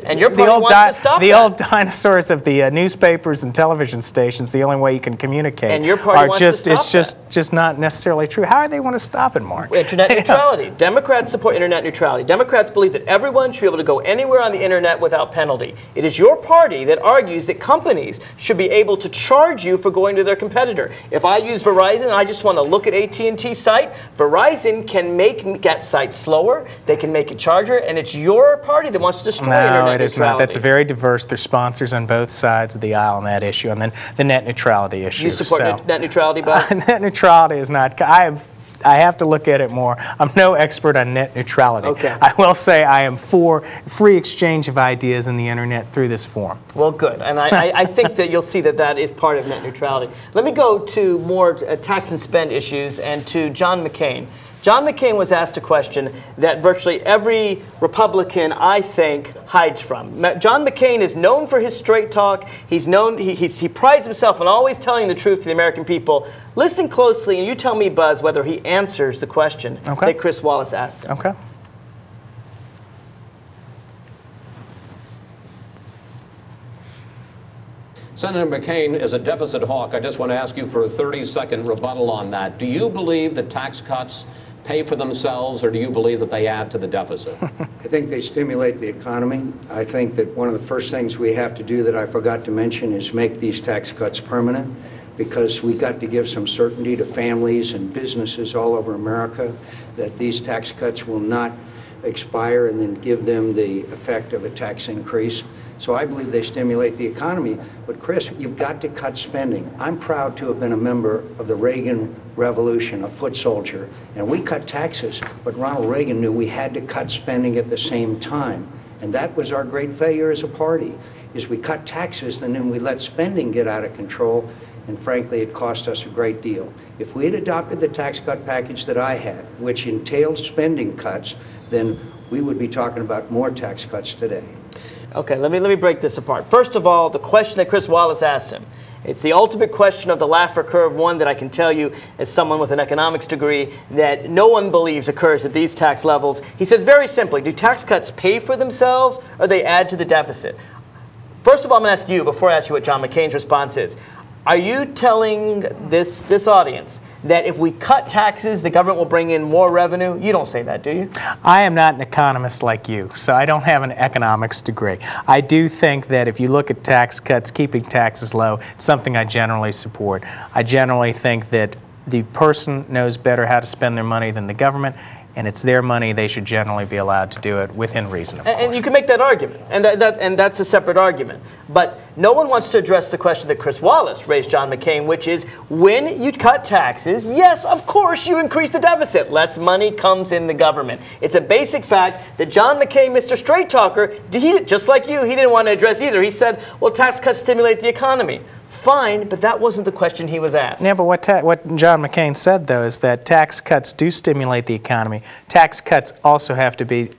Speaker 2: And your party wants to stop
Speaker 3: the
Speaker 2: that.
Speaker 3: old dinosaurs of the newspapers and television stations, the only way you can communicate,
Speaker 2: and your party wants to stop
Speaker 3: it's just not necessarily true. How do they want to stop it, Mark?
Speaker 2: Internet neutrality. Democrats support internet neutrality. Democrats believe that everyone should be able to go anywhere on the internet without penalty. It is your party that argues that companies should be able to charge you for going to their competitor. If I use Verizon and I just want to look at AT&T's site, Verizon can make that site slower, they can make it charger, and it's your party that wants to destroy internet neutrality.
Speaker 3: No, it is not. That's very diverse. There's sponsors on both sides of the aisle on that issue, and then the net neutrality issue.
Speaker 2: You support net neutrality, Buzz?
Speaker 3: Net neutrality is not. I have to look at it more. I'm no expert on net neutrality.
Speaker 2: Okay.
Speaker 3: I will say I am for free exchange of ideas in the internet through this forum.
Speaker 2: Well, good. And I think that you'll see that that is part of net neutrality. Let me go to more tax and spend issues and to John McCain. John McCain was asked a question that virtually every Republican, I think, hides from. John McCain is known for his straight talk. He prides himself on always telling the truth to the American people. Listen closely, and you tell me, Buzz, whether he answers the question that Chris Wallace asked him.
Speaker 3: Okay.
Speaker 21: Senator McCain is a deficit hawk. I just want to ask you for a 30-second rebuttal on that. Do you believe that tax cuts pay for themselves, or do you believe that they add to the deficit?
Speaker 4: I think they stimulate the economy. I think that one of the first things we have to do that I forgot to mention is make these tax cuts permanent, because we got to give some certainty to families and businesses all over America that these tax cuts will not expire and then give them the effect of a tax increase. So I believe they stimulate the economy. But Chris, you've got to cut spending. I'm proud to have been a member of the Reagan Revolution, a foot soldier, and we cut taxes, but Ronald Reagan knew we had to cut spending at the same time. And that was our great failure as a party, is we cut taxes and then we let spending get out of control, and frankly, it cost us a great deal. If we had adopted the tax cut package that I had, which entailed spending cuts, then we would be talking about more tax cuts today.
Speaker 2: Okay, let me break this apart. First of all, the question that Chris Wallace asked him, it's the ultimate question of the Laffer curve, one that I can tell you as someone with an economics degree that no one believes occurs at these tax levels. He says very simply, do tax cuts pay for themselves or they add to the deficit? First of all, I'm going to ask you, before I ask you what John McCain's response is, are you telling this audience that if we cut taxes, the government will bring in more revenue? You don't say that, do you?
Speaker 3: I am not an economist like you, so I don't have an economics degree. I do think that if you look at tax cuts, keeping taxes low, it's something I generally support. I generally think that the person knows better how to spend their money than the government, and it's their money, they should generally be allowed to do it within reason, of course.
Speaker 2: And you can make that argument, and that's a separate argument. But no one wants to address the question that Chris Wallace raised John McCain, which is when you cut taxes, yes, of course you increase the deficit. Less money comes in the government. It's a basic fact that John McCain, Mr. Straight Talker, just like you, he didn't want to address either. He said, well, tax cuts stimulate the economy. Fine, but that wasn't the question he was asked.
Speaker 3: Yeah, but what John McCain said, though, is that tax cuts do stimulate the economy. Tax cuts also have to be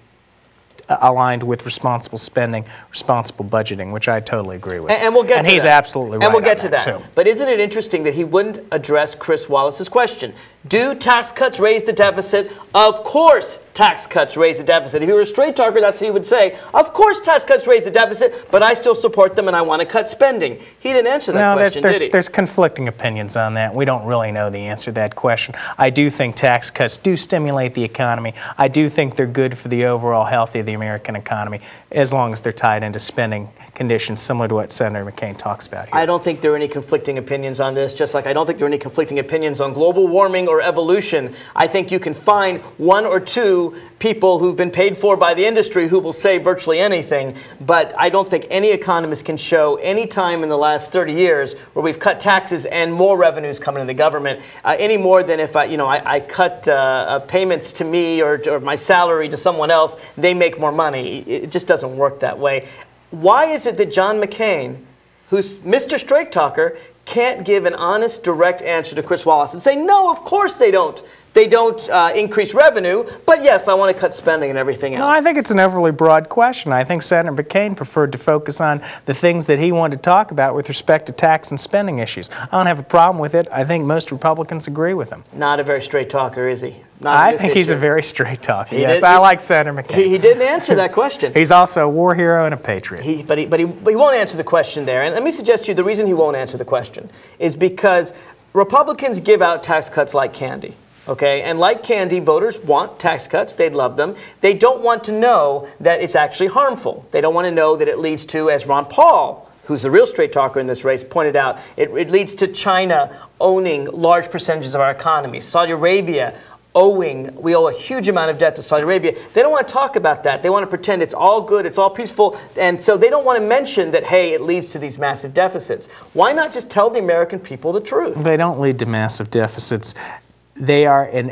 Speaker 3: aligned with responsible spending, responsible budgeting, which I totally agree with.
Speaker 2: And we'll get to that.
Speaker 3: And he's absolutely right.
Speaker 2: And we'll get to that.
Speaker 3: Too.
Speaker 2: But isn't it interesting that he wouldn't address Chris Wallace's question? Do tax cuts raise the deficit? Of course tax cuts raise the deficit. If he were a straight talker, that's what he would say. Of course tax cuts raise the deficit, but I still support them and I want to cut spending. He didn't answer that question, did he?
Speaker 3: There's conflicting opinions on that. We don't really know the answer to that question. I do think tax cuts do stimulate the economy. I do think they're good for the overall health of the American economy, as long as they're tied into spending conditions similar to what Senator McCain talks about here.
Speaker 2: I don't think there are any conflicting opinions on this, just like I don't think there are any conflicting opinions on global warming or evolution. I think you can find one or two people who've been paid for by the industry who will say virtually anything, but I don't think any economist can show any time in the last 30 years where we've cut taxes and more revenues coming into the government, any more than if I cut payments to me or my salary to someone else, they make more money. It just doesn't work that way. Why is it that John McCain, who's Mr. Straight Talker, can't give an honest, direct answer to Chris Wallace and say, no, of course they don't. They don't increase revenue, but yes, I want to cut spending and everything else.
Speaker 3: No, I think it's an overly broad question. I think Senator McCain preferred to focus on the things that he wanted to talk about with respect to tax and spending issues. I don't have a problem with it. I think most Republicans agree with him.
Speaker 2: Not a very straight talker, is he?
Speaker 3: I think he's a very straight talker. Yes, I like Senator McCain.
Speaker 2: He didn't answer that question.
Speaker 3: He's also a war hero and a patriot.
Speaker 2: But he won't answer the question there. And let me suggest to you the reason he won't answer the question is because Republicans give out tax cuts like candy. Okay, and like candy, voters want tax cuts. They'd love them. They don't want to know that it's actually harmful. They don't want to know that it leads to, as Ron Paul, who's the real straight talker in this race, pointed out, it leads to China owning large percentages of our economy. Saudi Arabia we owe a huge amount of debt to Saudi Arabia. They don't want to talk about that. They want to pretend it's all good, it's all peaceful, and so they don't want to mention that, hey, it leads to these massive deficits. Why not just tell the American people the truth?
Speaker 3: They don't lead to massive deficits. They're an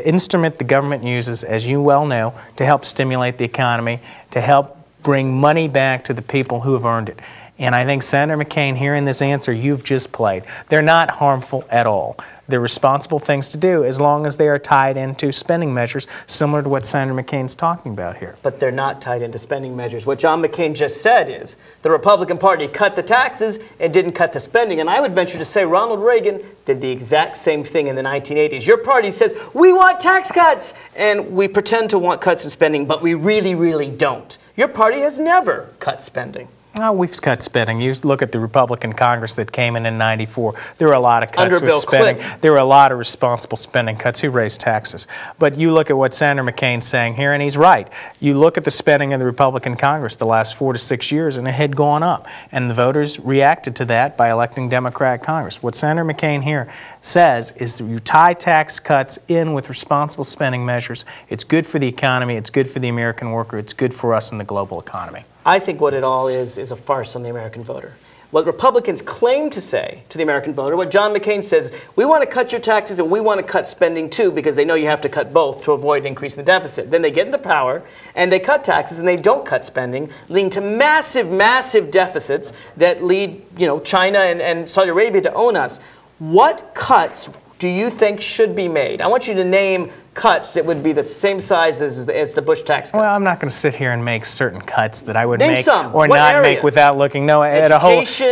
Speaker 3: instrument the government uses, as you well know, to help stimulate the economy, to help bring money back to the people who have earned it. And I think Senator McCain, here in this answer you've just played, they're not harmful at all. They're responsible things to do as long as they are tied into spending measures similar to what Senator McCain's talking about here.
Speaker 2: But they're not tied into spending measures. What John McCain just said is the Republican Party cut the taxes and didn't cut the spending. And I would venture to say Ronald Reagan did the exact same thing in the 1980s. Your party says, we want tax cuts, and we pretend to want cuts in spending, but we really, really don't. Your party has never cut spending.
Speaker 3: Oh, we've cut spending. You look at the Republican Congress that came in '94. There were a lot of cuts
Speaker 2: Under
Speaker 3: with
Speaker 2: Bill
Speaker 3: spending.
Speaker 2: Clinton.
Speaker 3: There were a lot of responsible spending cuts. Who raised taxes? But you look at what Senator McCain's saying here, and he's right. You look at the spending of the Republican Congress the last 4 to 6 years, and it had gone up. And the voters reacted to that by electing Democratic Congress. What Senator McCain here says is that you tie tax cuts in with responsible spending measures. It's good for the economy. It's good for the American worker. It's good for us in the global economy.
Speaker 2: I think what it all is a farce on the American voter. What Republicans claim to say to the American voter, what John McCain says, we want to cut your taxes and we want to cut spending too, because they know you have to cut both to avoid increasing the deficit. Then they get into power and they cut taxes and they don't cut spending, leading to massive, massive deficits that lead, China and Saudi Arabia to own us. What cuts do you think should be made? I want you to name cuts that would be the same size as the Bush tax cuts.
Speaker 3: Well, I'm not going to sit here and make certain cuts that I would
Speaker 2: Name
Speaker 3: make
Speaker 2: some.
Speaker 3: or
Speaker 2: What
Speaker 3: not
Speaker 2: areas?
Speaker 3: make without looking. No, at a holistic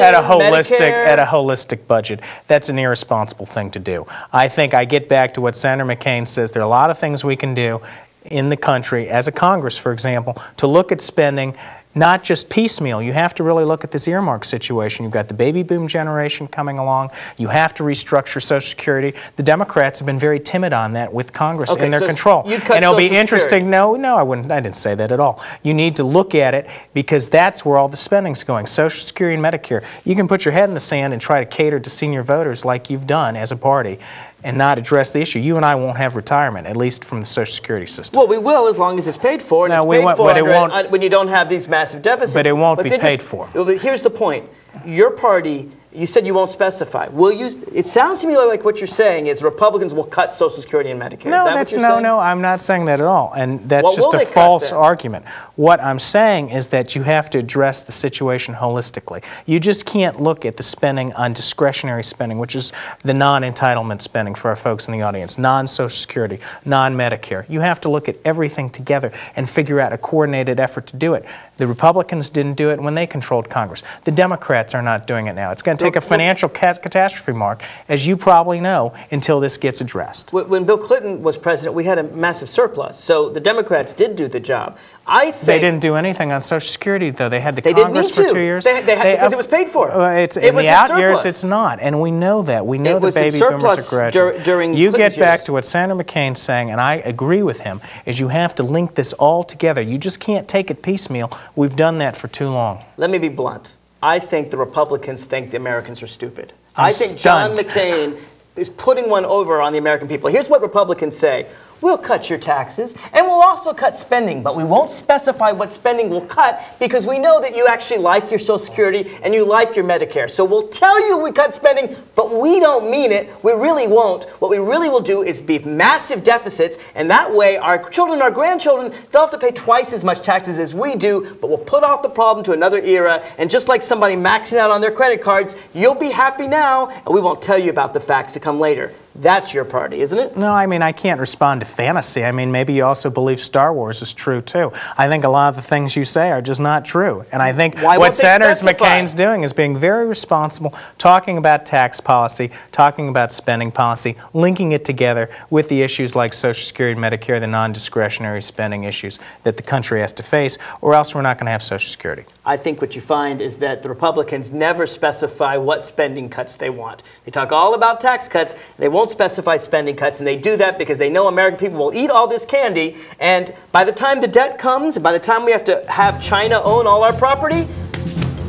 Speaker 3: budget. That's an irresponsible thing to do. I think I get back to what Senator McCain says. There are a lot of things we can do in the country, as a Congress, for example, to look at spending. Not just piecemeal. You have to really look at this earmark situation. You've got the baby boom generation coming along. You have to restructure Social Security. The Democrats have been very timid on that with Congress in their control.
Speaker 2: You'd cut
Speaker 3: and it'll be
Speaker 2: Social
Speaker 3: interesting.
Speaker 2: Security.
Speaker 3: No, I wouldn't. I didn't say that at all. You need to look at it because that's where all the spending's going. Social Security and Medicare. You can put your head in the sand and try to cater to senior voters like you've done as a party and not address the issue. You and I won't have retirement, at least from the Social Security system.
Speaker 2: Well, we will as long as it's paid for. And
Speaker 3: No,
Speaker 2: it's
Speaker 3: we
Speaker 2: paid
Speaker 3: won't,
Speaker 2: for
Speaker 3: but it won't.
Speaker 2: when you don't have these massive deficits.
Speaker 3: But it won't
Speaker 2: What's
Speaker 3: be paid for.
Speaker 2: Well, but here's the point. Your party, you said you won't specify. Will you? It sounds to me like what you're saying is Republicans will cut Social Security and Medicare.
Speaker 3: No,
Speaker 2: is that what you're saying?
Speaker 3: no, I'm not saying that at all. And that's
Speaker 2: What
Speaker 3: just
Speaker 2: will
Speaker 3: a
Speaker 2: they cut
Speaker 3: false
Speaker 2: then?
Speaker 3: argument. What I'm saying is that you have to address the situation holistically. You just can't look at the spending on discretionary spending, which is the non-entitlement spending for our folks in the audience, non-Social Security, non-Medicare. You have to look at everything together and figure out a coordinated effort to do it. The Republicans didn't do it when they controlled Congress. The Democrats are not doing it now. It's going to take a financial catastrophe, Mark, as you probably know, until this gets addressed.
Speaker 2: When Bill Clinton was president, we had a massive surplus. So the Democrats did do the job. I think
Speaker 3: They didn't do anything on Social Security, though. They had the
Speaker 2: They
Speaker 3: Congress
Speaker 2: didn't need
Speaker 3: for
Speaker 2: to.
Speaker 3: 2 years.
Speaker 2: Because it was paid for.
Speaker 3: It's
Speaker 2: It
Speaker 3: in
Speaker 2: was
Speaker 3: the
Speaker 2: in
Speaker 3: out years,
Speaker 2: surplus.
Speaker 3: it's not, and we know that. We know
Speaker 2: It
Speaker 3: the
Speaker 2: was in
Speaker 3: baby boomers
Speaker 2: surplus
Speaker 3: are graduating.
Speaker 2: during
Speaker 3: You
Speaker 2: Clinton's
Speaker 3: get back
Speaker 2: years.
Speaker 3: to what Senator McCain's saying, and I agree with him, is you have to link this all together. You just can't take it piecemeal. We've done that for too long.
Speaker 2: Let me be blunt. I think the Republicans think the Americans are stupid.
Speaker 3: I'm
Speaker 2: I think
Speaker 3: stunned.
Speaker 2: John McCain is putting one over on the American people. Here's what Republicans say. We'll cut your taxes, and we'll also cut spending, but we won't specify what spending we'll cut because we know that you actually like your Social Security and you like your Medicare. So we'll tell you we cut spending, but we don't mean it. We really won't. What we really will do is be massive deficits, and that way our children, our grandchildren, they'll have to pay twice as much taxes as we do, but we'll put off the problem to another era, and just like somebody maxing out on their credit cards, you'll be happy now, and we won't tell you about the facts to come later. That's your party, isn't it?
Speaker 3: No, I mean, I can't respond to fantasy. I mean, maybe you also believe Star Wars is true, too. I think a lot of the things you say are just not true. And I think what Senator McCain's doing is being very responsible, talking about tax policy, talking about spending policy, linking it together with the issues like Social Security and Medicare, the non-discretionary spending issues that the country has to face, or else we're not going to have Social Security.
Speaker 2: I think what you find is that the Republicans never specify what spending cuts they want. They talk all about tax cuts. They won't specify spending cuts, and they do that because they know American people will eat all this candy, and by the time the debt comes, and by the time we have to have China own all our property,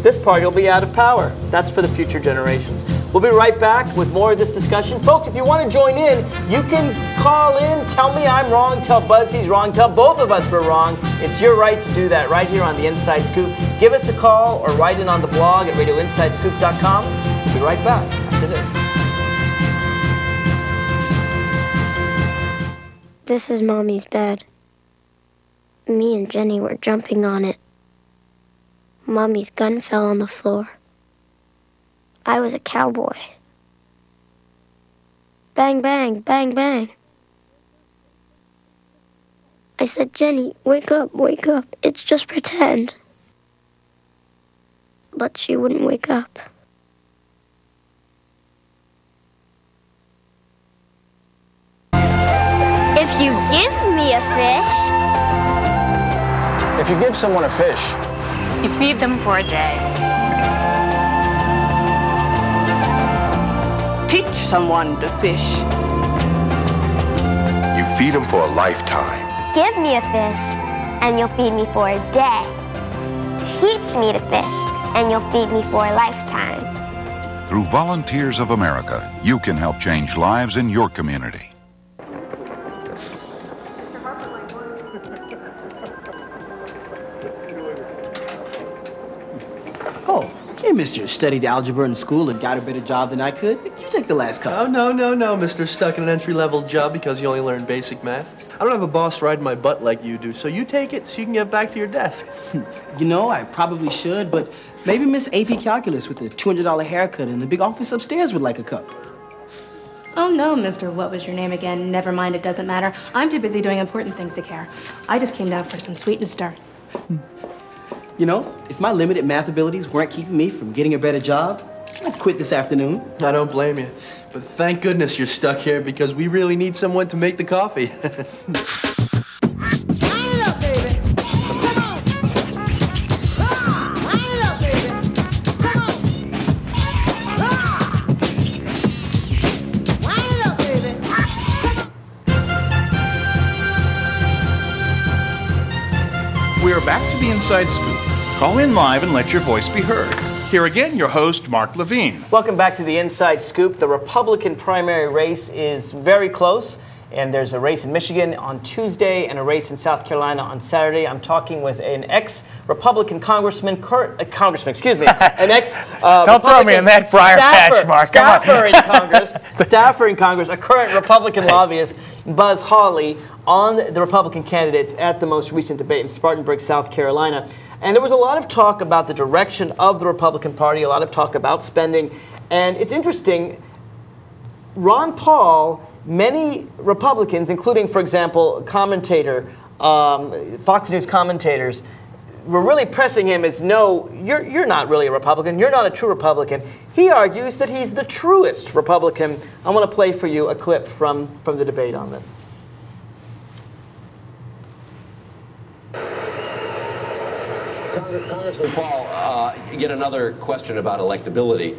Speaker 2: this party will be out of power. That's for the future generations. We'll be right back with more of this discussion. Folks, if you want to join in, you can call in, tell me I'm wrong, tell Buzz he's wrong, tell both of us we're wrong. It's your right to do that right here on The Inside Scoop. Give us a call or write in on the blog at radioinsidescoop.com. We'll be right back after this.
Speaker 6: This is Mommy's bed. Me and Jenny were jumping on it. Mommy's gun fell on the floor. I was a cowboy. Bang, bang, bang, bang. I said, Jenny, wake up, it's just pretend. But she wouldn't wake up.
Speaker 7: If you give me a fish,
Speaker 5: If you give someone a fish,
Speaker 9: You feed them for a day.
Speaker 10: Teach someone to fish.
Speaker 5: You feed them for a lifetime.
Speaker 7: Give me a fish, and you'll feed me for a day. Teach me to fish, and you'll feed me for a lifetime.
Speaker 22: Through Volunteers of America, you can help change lives in your community.
Speaker 11: Oh, hey, mister, studied algebra in school and got a better job than I could. You take the last couple.
Speaker 12: Oh, no, mister. Stuck in an entry-level job because you only learn basic math. I don't have a boss riding my butt like you do, so you take it so you can get back to your desk.
Speaker 11: You know, I probably should, but maybe Miss AP Calculus with the $200 haircut in the big office upstairs would like a cup.
Speaker 13: Oh no, Mr. What was your name again? Never mind, it doesn't matter. I'm too busy doing important things to care. I just came down for some sweet and start.
Speaker 11: You know, if my limited math abilities weren't keeping me from getting a better job, I'd quit this afternoon.
Speaker 12: I don't blame you. But thank goodness you're stuck here because we really need someone to make the coffee.
Speaker 1: We're back to the Inside Scoop. Call in live and let your voice be heard. Here again, your host, Mark Levine.
Speaker 2: Welcome back to the Inside Scoop. The Republican primary race is very close, and there's a race in Michigan on Tuesday and a race in South Carolina on Saturday. I'm talking with an ex-Republican an ex
Speaker 3: Don't throw me in that briar patch, Mark.
Speaker 2: Staffer in Congress, a current Republican lobbyist, Buzz Hawley, on the Republican candidates at the most recent debate in Spartanburg, South Carolina. And there was a lot of talk about the direction of the Republican Party, a lot of talk about spending. And it's interesting, Ron Paul, many Republicans, including, for example, Fox News commentators, were really pressing him as, no, you're not really a Republican. You're not a true Republican. He argues that he's the truest Republican. I want to play for you a clip from the debate on this.
Speaker 21: Congressman Paul, yet another question about electability.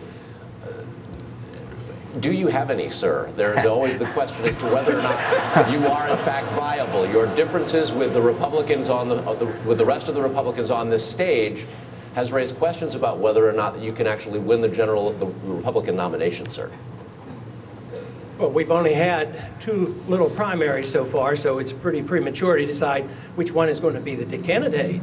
Speaker 21: Do you have any, sir? There's always the question as to whether or not you are in fact viable. Your differences with the Republicans with the rest of the Republicans on this stage has raised questions about whether or not you can actually win the Republican nomination, sir.
Speaker 15: Well, we've only had 2 little primaries so far, so it's pretty premature to decide which one is going to be the candidate.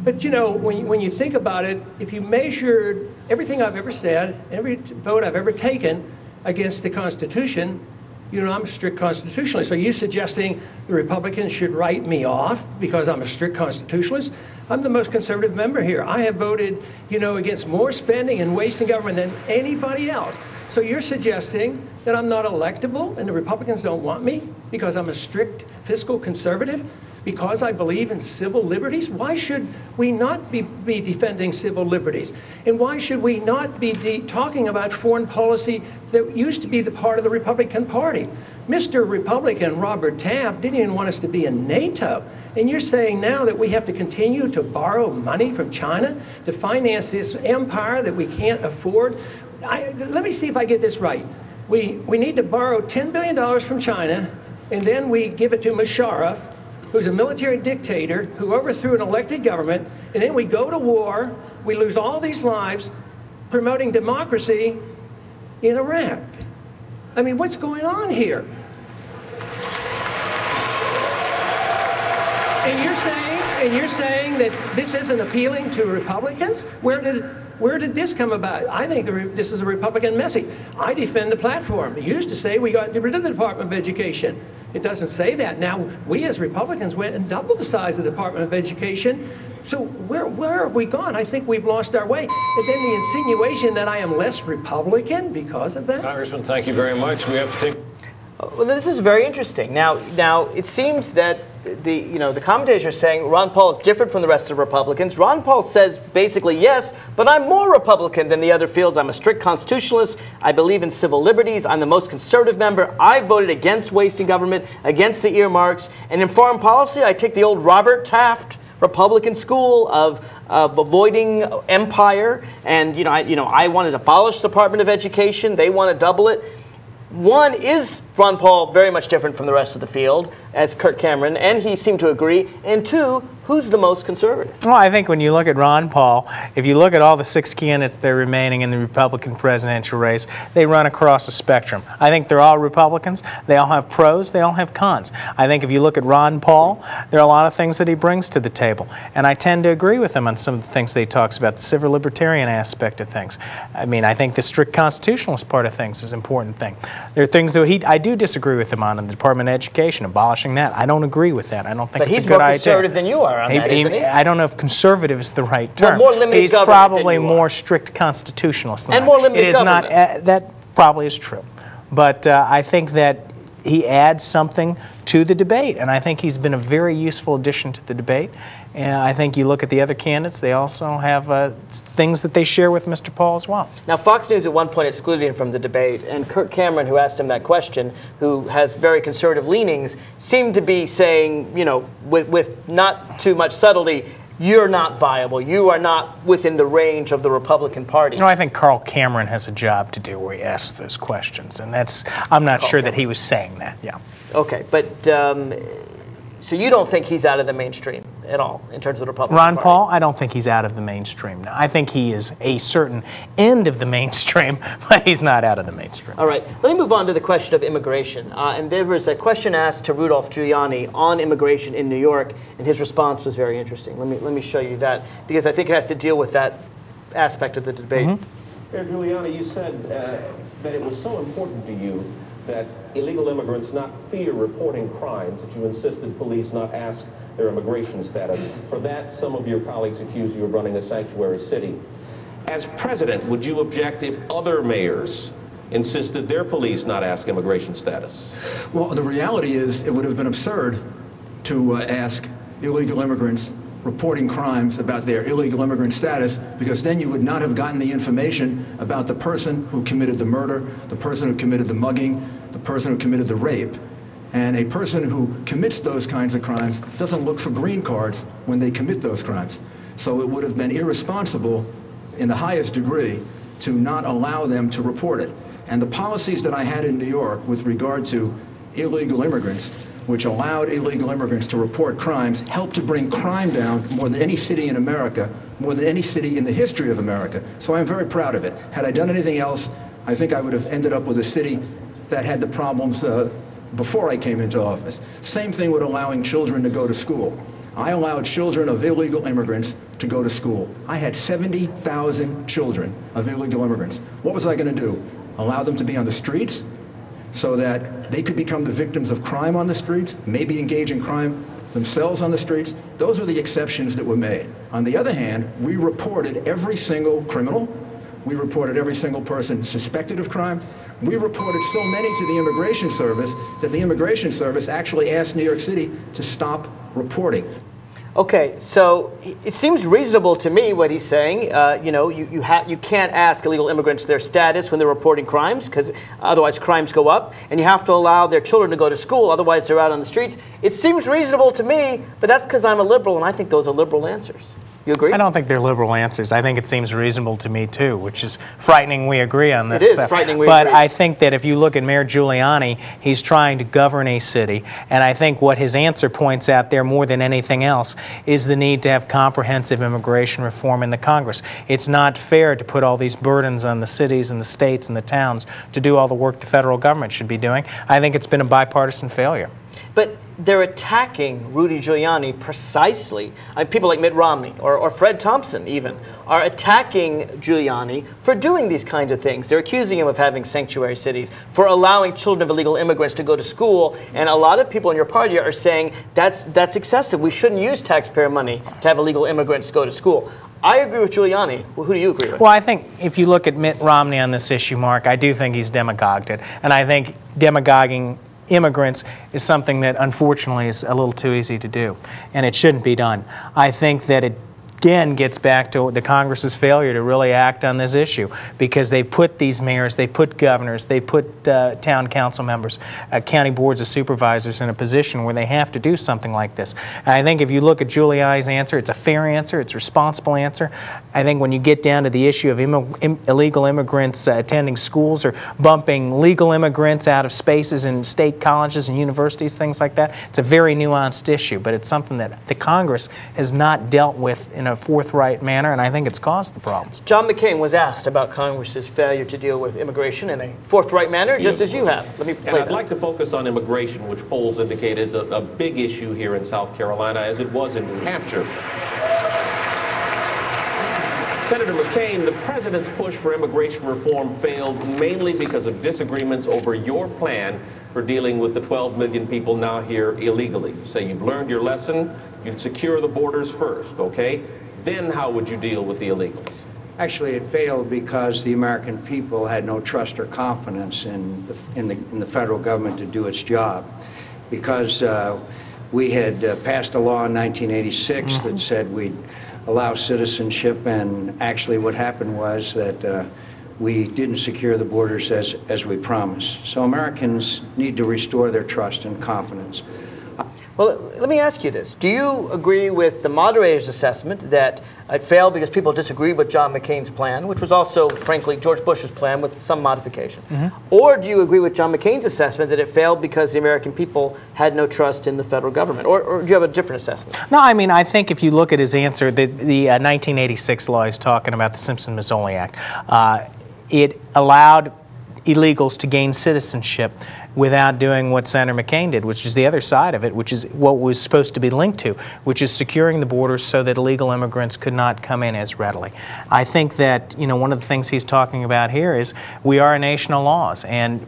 Speaker 15: But you know, when you think about it, if you measured everything I've ever said, every vote I've ever taken against the Constitution, you know, I'm a strict constitutionalist. Are you suggesting the Republicans should write me off because I'm a strict constitutionalist? I'm the most conservative member here. I have voted, you know, against more spending and wasting government than anybody else. So you're suggesting that I'm not electable and the Republicans don't want me because I'm a strict fiscal conservative? Because I believe in civil liberties? Why should we not be defending civil liberties? And why should we not be talking about foreign policy that used to be the part of the Republican Party? Mr. Republican Robert Taft didn't even want us to be in NATO. And you're saying now that we have to continue to borrow money from China to finance this empire that we can't afford? Let me see if I get this right. We need to borrow $10 billion from China, and then we give it to Musharraf, who's a military dictator who overthrew an elected government, and then we go to war, we lose all these lives promoting democracy in Iraq. I mean, what's going on here? And you're saying that this isn't appealing to Republicans? Where did this come about? I think this is a Republican message. I defend the platform. It used to say we got rid of the Department of Education. It doesn't say that. Now, we as Republicans went and doubled the size of the Department of Education. So where have we gone? I think we've lost our way. And then the insinuation that I am less Republican because of that?
Speaker 21: Congressman, thank you very much. We have to take...
Speaker 2: Well, this is very interesting. Now it seems that the commentators are saying Ron Paul is different from the rest of the Republicans. Ron Paul says basically, yes, but I'm more Republican than the other fields. I'm a strict constitutionalist. I believe in civil liberties. I'm the most conservative member. I voted against wasting government, against the earmarks. And in foreign policy, I take the old Robert Taft Republican school of avoiding empire, and I want to abolish the Department of Education. They want to double it. One, is Ron Paul very much different from the rest of the field, as Kirk Cameron, and he seemed to agree? And two, who's the most conservative?
Speaker 3: Well, I think when you look at Ron Paul, if you look at all the 6 candidates that are remaining in the Republican presidential race, they run across a spectrum. I think they're all Republicans. They all have pros. They all have cons. I think if you look at Ron Paul, there are a lot of things that he brings to the table. And I tend to agree with him on some of the things that he talks about, the civil libertarian aspect of things. I mean, I think the strict constitutionalist part of things is an important thing. There are things that I do disagree with him on the Department of Education, abolishing that. I don't agree with that. I don't think it's a good idea.
Speaker 2: But he's more conservative than you are on that, isn't he?
Speaker 3: I don't know if conservative is the right term.
Speaker 2: Well, more limited
Speaker 3: He's
Speaker 2: government
Speaker 3: probably
Speaker 2: than you
Speaker 3: more
Speaker 2: are.
Speaker 3: strict constitutionalist than
Speaker 2: And
Speaker 3: I.
Speaker 2: more limited
Speaker 3: It is
Speaker 2: government.
Speaker 3: not. That probably is true. But I think that he adds something to the debate, and I think he's been a very useful addition to the debate. And I think you look at the other candidates, they also have things that they share with Mr. Paul as well.
Speaker 2: Now, Fox News at one point excluded him from the debate, and Kirk Cameron, who asked him that question, who has very conservative leanings, seemed to be saying, with not too much subtlety, you're not viable. You are not within the range of the Republican Party.
Speaker 3: No, I think Carl Cameron has a job to do where he asks those questions, and I'm not sure that he was saying that, yeah.
Speaker 2: Okay, but so you don't think he's out of the mainstream at all in terms of the Republican
Speaker 3: Ron
Speaker 2: Party?
Speaker 3: Paul, I don't think he's out of the mainstream. No, I think he is a certain end of the mainstream, but he's not out of the mainstream.
Speaker 2: All right, let me move on to the question of immigration. And there was a question asked to Rudolph Giuliani on immigration in New York, and his response was very interesting. Let me show you that, because I think it has to deal with that aspect of the debate.
Speaker 14: Mayor Giuliani, you said that it was so important to you that illegal immigrants not fear reporting crimes, that you insisted police not ask their immigration status. For that, some of your colleagues accuse you of running a sanctuary city. As president, would you object if other mayors insisted their police not ask immigration status?
Speaker 18: Well, the reality is it would have been absurd to ask illegal immigrants reporting crimes about their illegal immigrant status, because then you would not have gotten the information about the person who committed the murder, the person who committed the mugging, the person who committed the rape. And a person who commits those kinds of crimes doesn't look for green cards when they commit those crimes. So it would have been irresponsible in the highest degree to not allow them to report it. And the policies that I had in New York with regard to illegal immigrants, which allowed illegal immigrants to report crimes, helped to bring crime down more than any city in America, more than any city in the history of America. So I'm very proud of it. Had I done anything else, I think I would have ended up with a city that had the problems before I came into office. Same thing with allowing children to go to school. I allowed children of illegal immigrants to go to school. I had 70,000 children of illegal immigrants. What was I going to do? Allow them to be on the streets so that they could become the victims of crime on the streets, maybe engage in crime themselves on the streets? Those were the exceptions that were made. On the other hand, we reported every single criminal. We reported every single person suspected of crime. We reported so many to the Immigration Service that the Immigration Service actually asked New York City to stop reporting.
Speaker 2: Okay, so it seems reasonable to me what he's saying. You can't ask illegal immigrants their status when they're reporting crimes, because otherwise crimes go up, and you have to allow their children to go to school, otherwise they're out on the streets. It seems reasonable to me, but that's because I'm a liberal, and I think those are liberal answers. You agree?
Speaker 3: I don't think they're liberal answers. I think it seems reasonable to me, too, which is frightening we agree on this.
Speaker 2: It is frightening we
Speaker 3: agree. But I think that if you look at Mayor Giuliani, he's trying to govern a city, and I think what his answer points out there more than anything else is the need to have comprehensive immigration reform in the Congress. It's not fair to put all these burdens on the cities and the states and the towns to do all the work the federal government should be doing. I think it's been a bipartisan failure.
Speaker 2: But they're attacking Rudy Giuliani precisely. People like Mitt Romney or Fred Thompson even are attacking Giuliani for doing these kinds of things. They're accusing him of having sanctuary cities, for allowing children of illegal immigrants to go to school. And a lot of people in your party are saying that's excessive. We shouldn't use taxpayer money to have illegal immigrants go to school. I agree with Giuliani. Well, who do you agree with?
Speaker 3: Well, I think if you look at Mitt Romney on this issue, Mark, I do think he's demagogued it. And I think demagoguing immigrants is something that unfortunately is a little too easy to do, and it shouldn't be done. I think that again gets back to the Congress's failure to really act on this issue, because they put these mayors, they put governors, they put town council members, county boards of supervisors in a position where they have to do something like this. And I think if you look at Giuliani's answer, it's a fair answer, it's a responsible answer. I think when you get down to the issue of illegal immigrants attending schools or bumping legal immigrants out of spaces in state colleges and universities, things like that, it's a very nuanced issue, but it's something that the Congress has not dealt with in a forthright manner, and I think it's caused the problems.
Speaker 2: John McCain was asked about Congress's failure to deal with immigration in a forthright manner, just as you have. Let me play
Speaker 14: I'd like to focus on immigration, which polls indicate is a big issue here in South Carolina, as it was in New Hampshire. Senator McCain, the president's push for immigration reform failed mainly because of disagreements over your plan for dealing with the 12 million people now here illegally. You say you've learned your lesson, you'd secure the borders first, okay? Then how would you deal with the illegals?
Speaker 4: Actually, it failed because the American people had no trust or confidence in the federal government to do its job. Because we had passed a law in 1986 that said we'd allow citizenship, and actually what happened was that we didn't secure the borders as we promised. So Americans need to restore their trust and confidence.
Speaker 2: Well, let me ask you this. Do you agree with the moderator's assessment that it failed because people disagreed with John McCain's plan, which was also, frankly, George Bush's plan with some modification? Or do you agree with John McCain's assessment that it failed because the American people had no trust in the federal government? Or do you have a different assessment?
Speaker 3: No, I mean, I think if you look at his answer, the 1986 law he's talking about, the Simpson-Mazzoli Act, it allowed illegals to gain citizenship without doing what Senator McCain did, which is the other side of it, which is what was supposed to be linked to, which is securing the borders so that illegal immigrants could not come in as readily. I think that, you know, one of the things he's talking about here is we are a nation of laws, and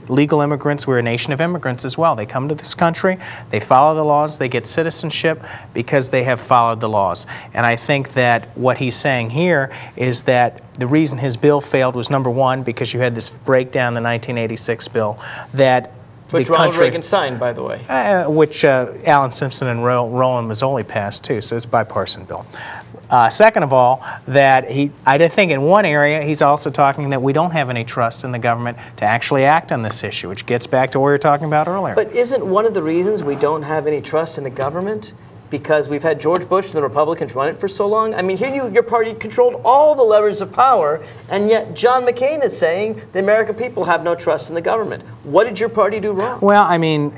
Speaker 3: legal immigrants, we're a nation of immigrants as well. They come to this country, they follow the laws, they get citizenship because they have followed the laws. And I think that what he's saying here is that the reason his bill failed was, number one, because you had this breakdown in the 1986 bill that
Speaker 2: which Ronald Reagan signed, by the way.
Speaker 3: Which Alan Simpson and Roland Mazzoli passed too, so it's a bipartisan bill. Second of all, that I think in one area he's also talking that we don't have any trust in the government to actually act on this issue, which gets back to what we were talking about earlier.
Speaker 2: But isn't one of the reasons we don't have any trust in the government because we've had George Bush and the Republicans run it for so long? I mean, here your party controlled all the levers of power, and yet John McCain is saying the American people have no trust in the government. What did your party do wrong?
Speaker 3: Well, I mean,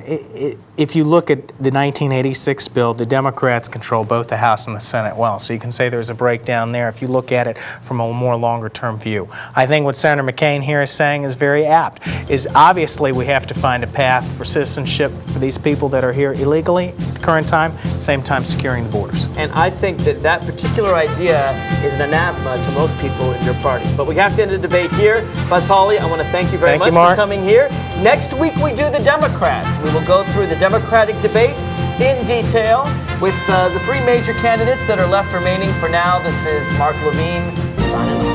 Speaker 3: if you look at the 1986 bill, the Democrats control both the House and the Senate well, so you can say there's a breakdown there if you look at it from a more longer-term view. I think what Senator McCain here is saying is very apt, is obviously we have to find a path for citizenship for these people that are here illegally at the current time, same time securing the borders.
Speaker 2: And I think that that particular idea is an anathema to most people in your party. But we have to end the debate here. Buzz Hawley, I want to thank you very much for coming here. Next week we do the Democrats. We will go through the Democratic debate in detail with the three major candidates that are left remaining for now. This is Mark Levine signing off.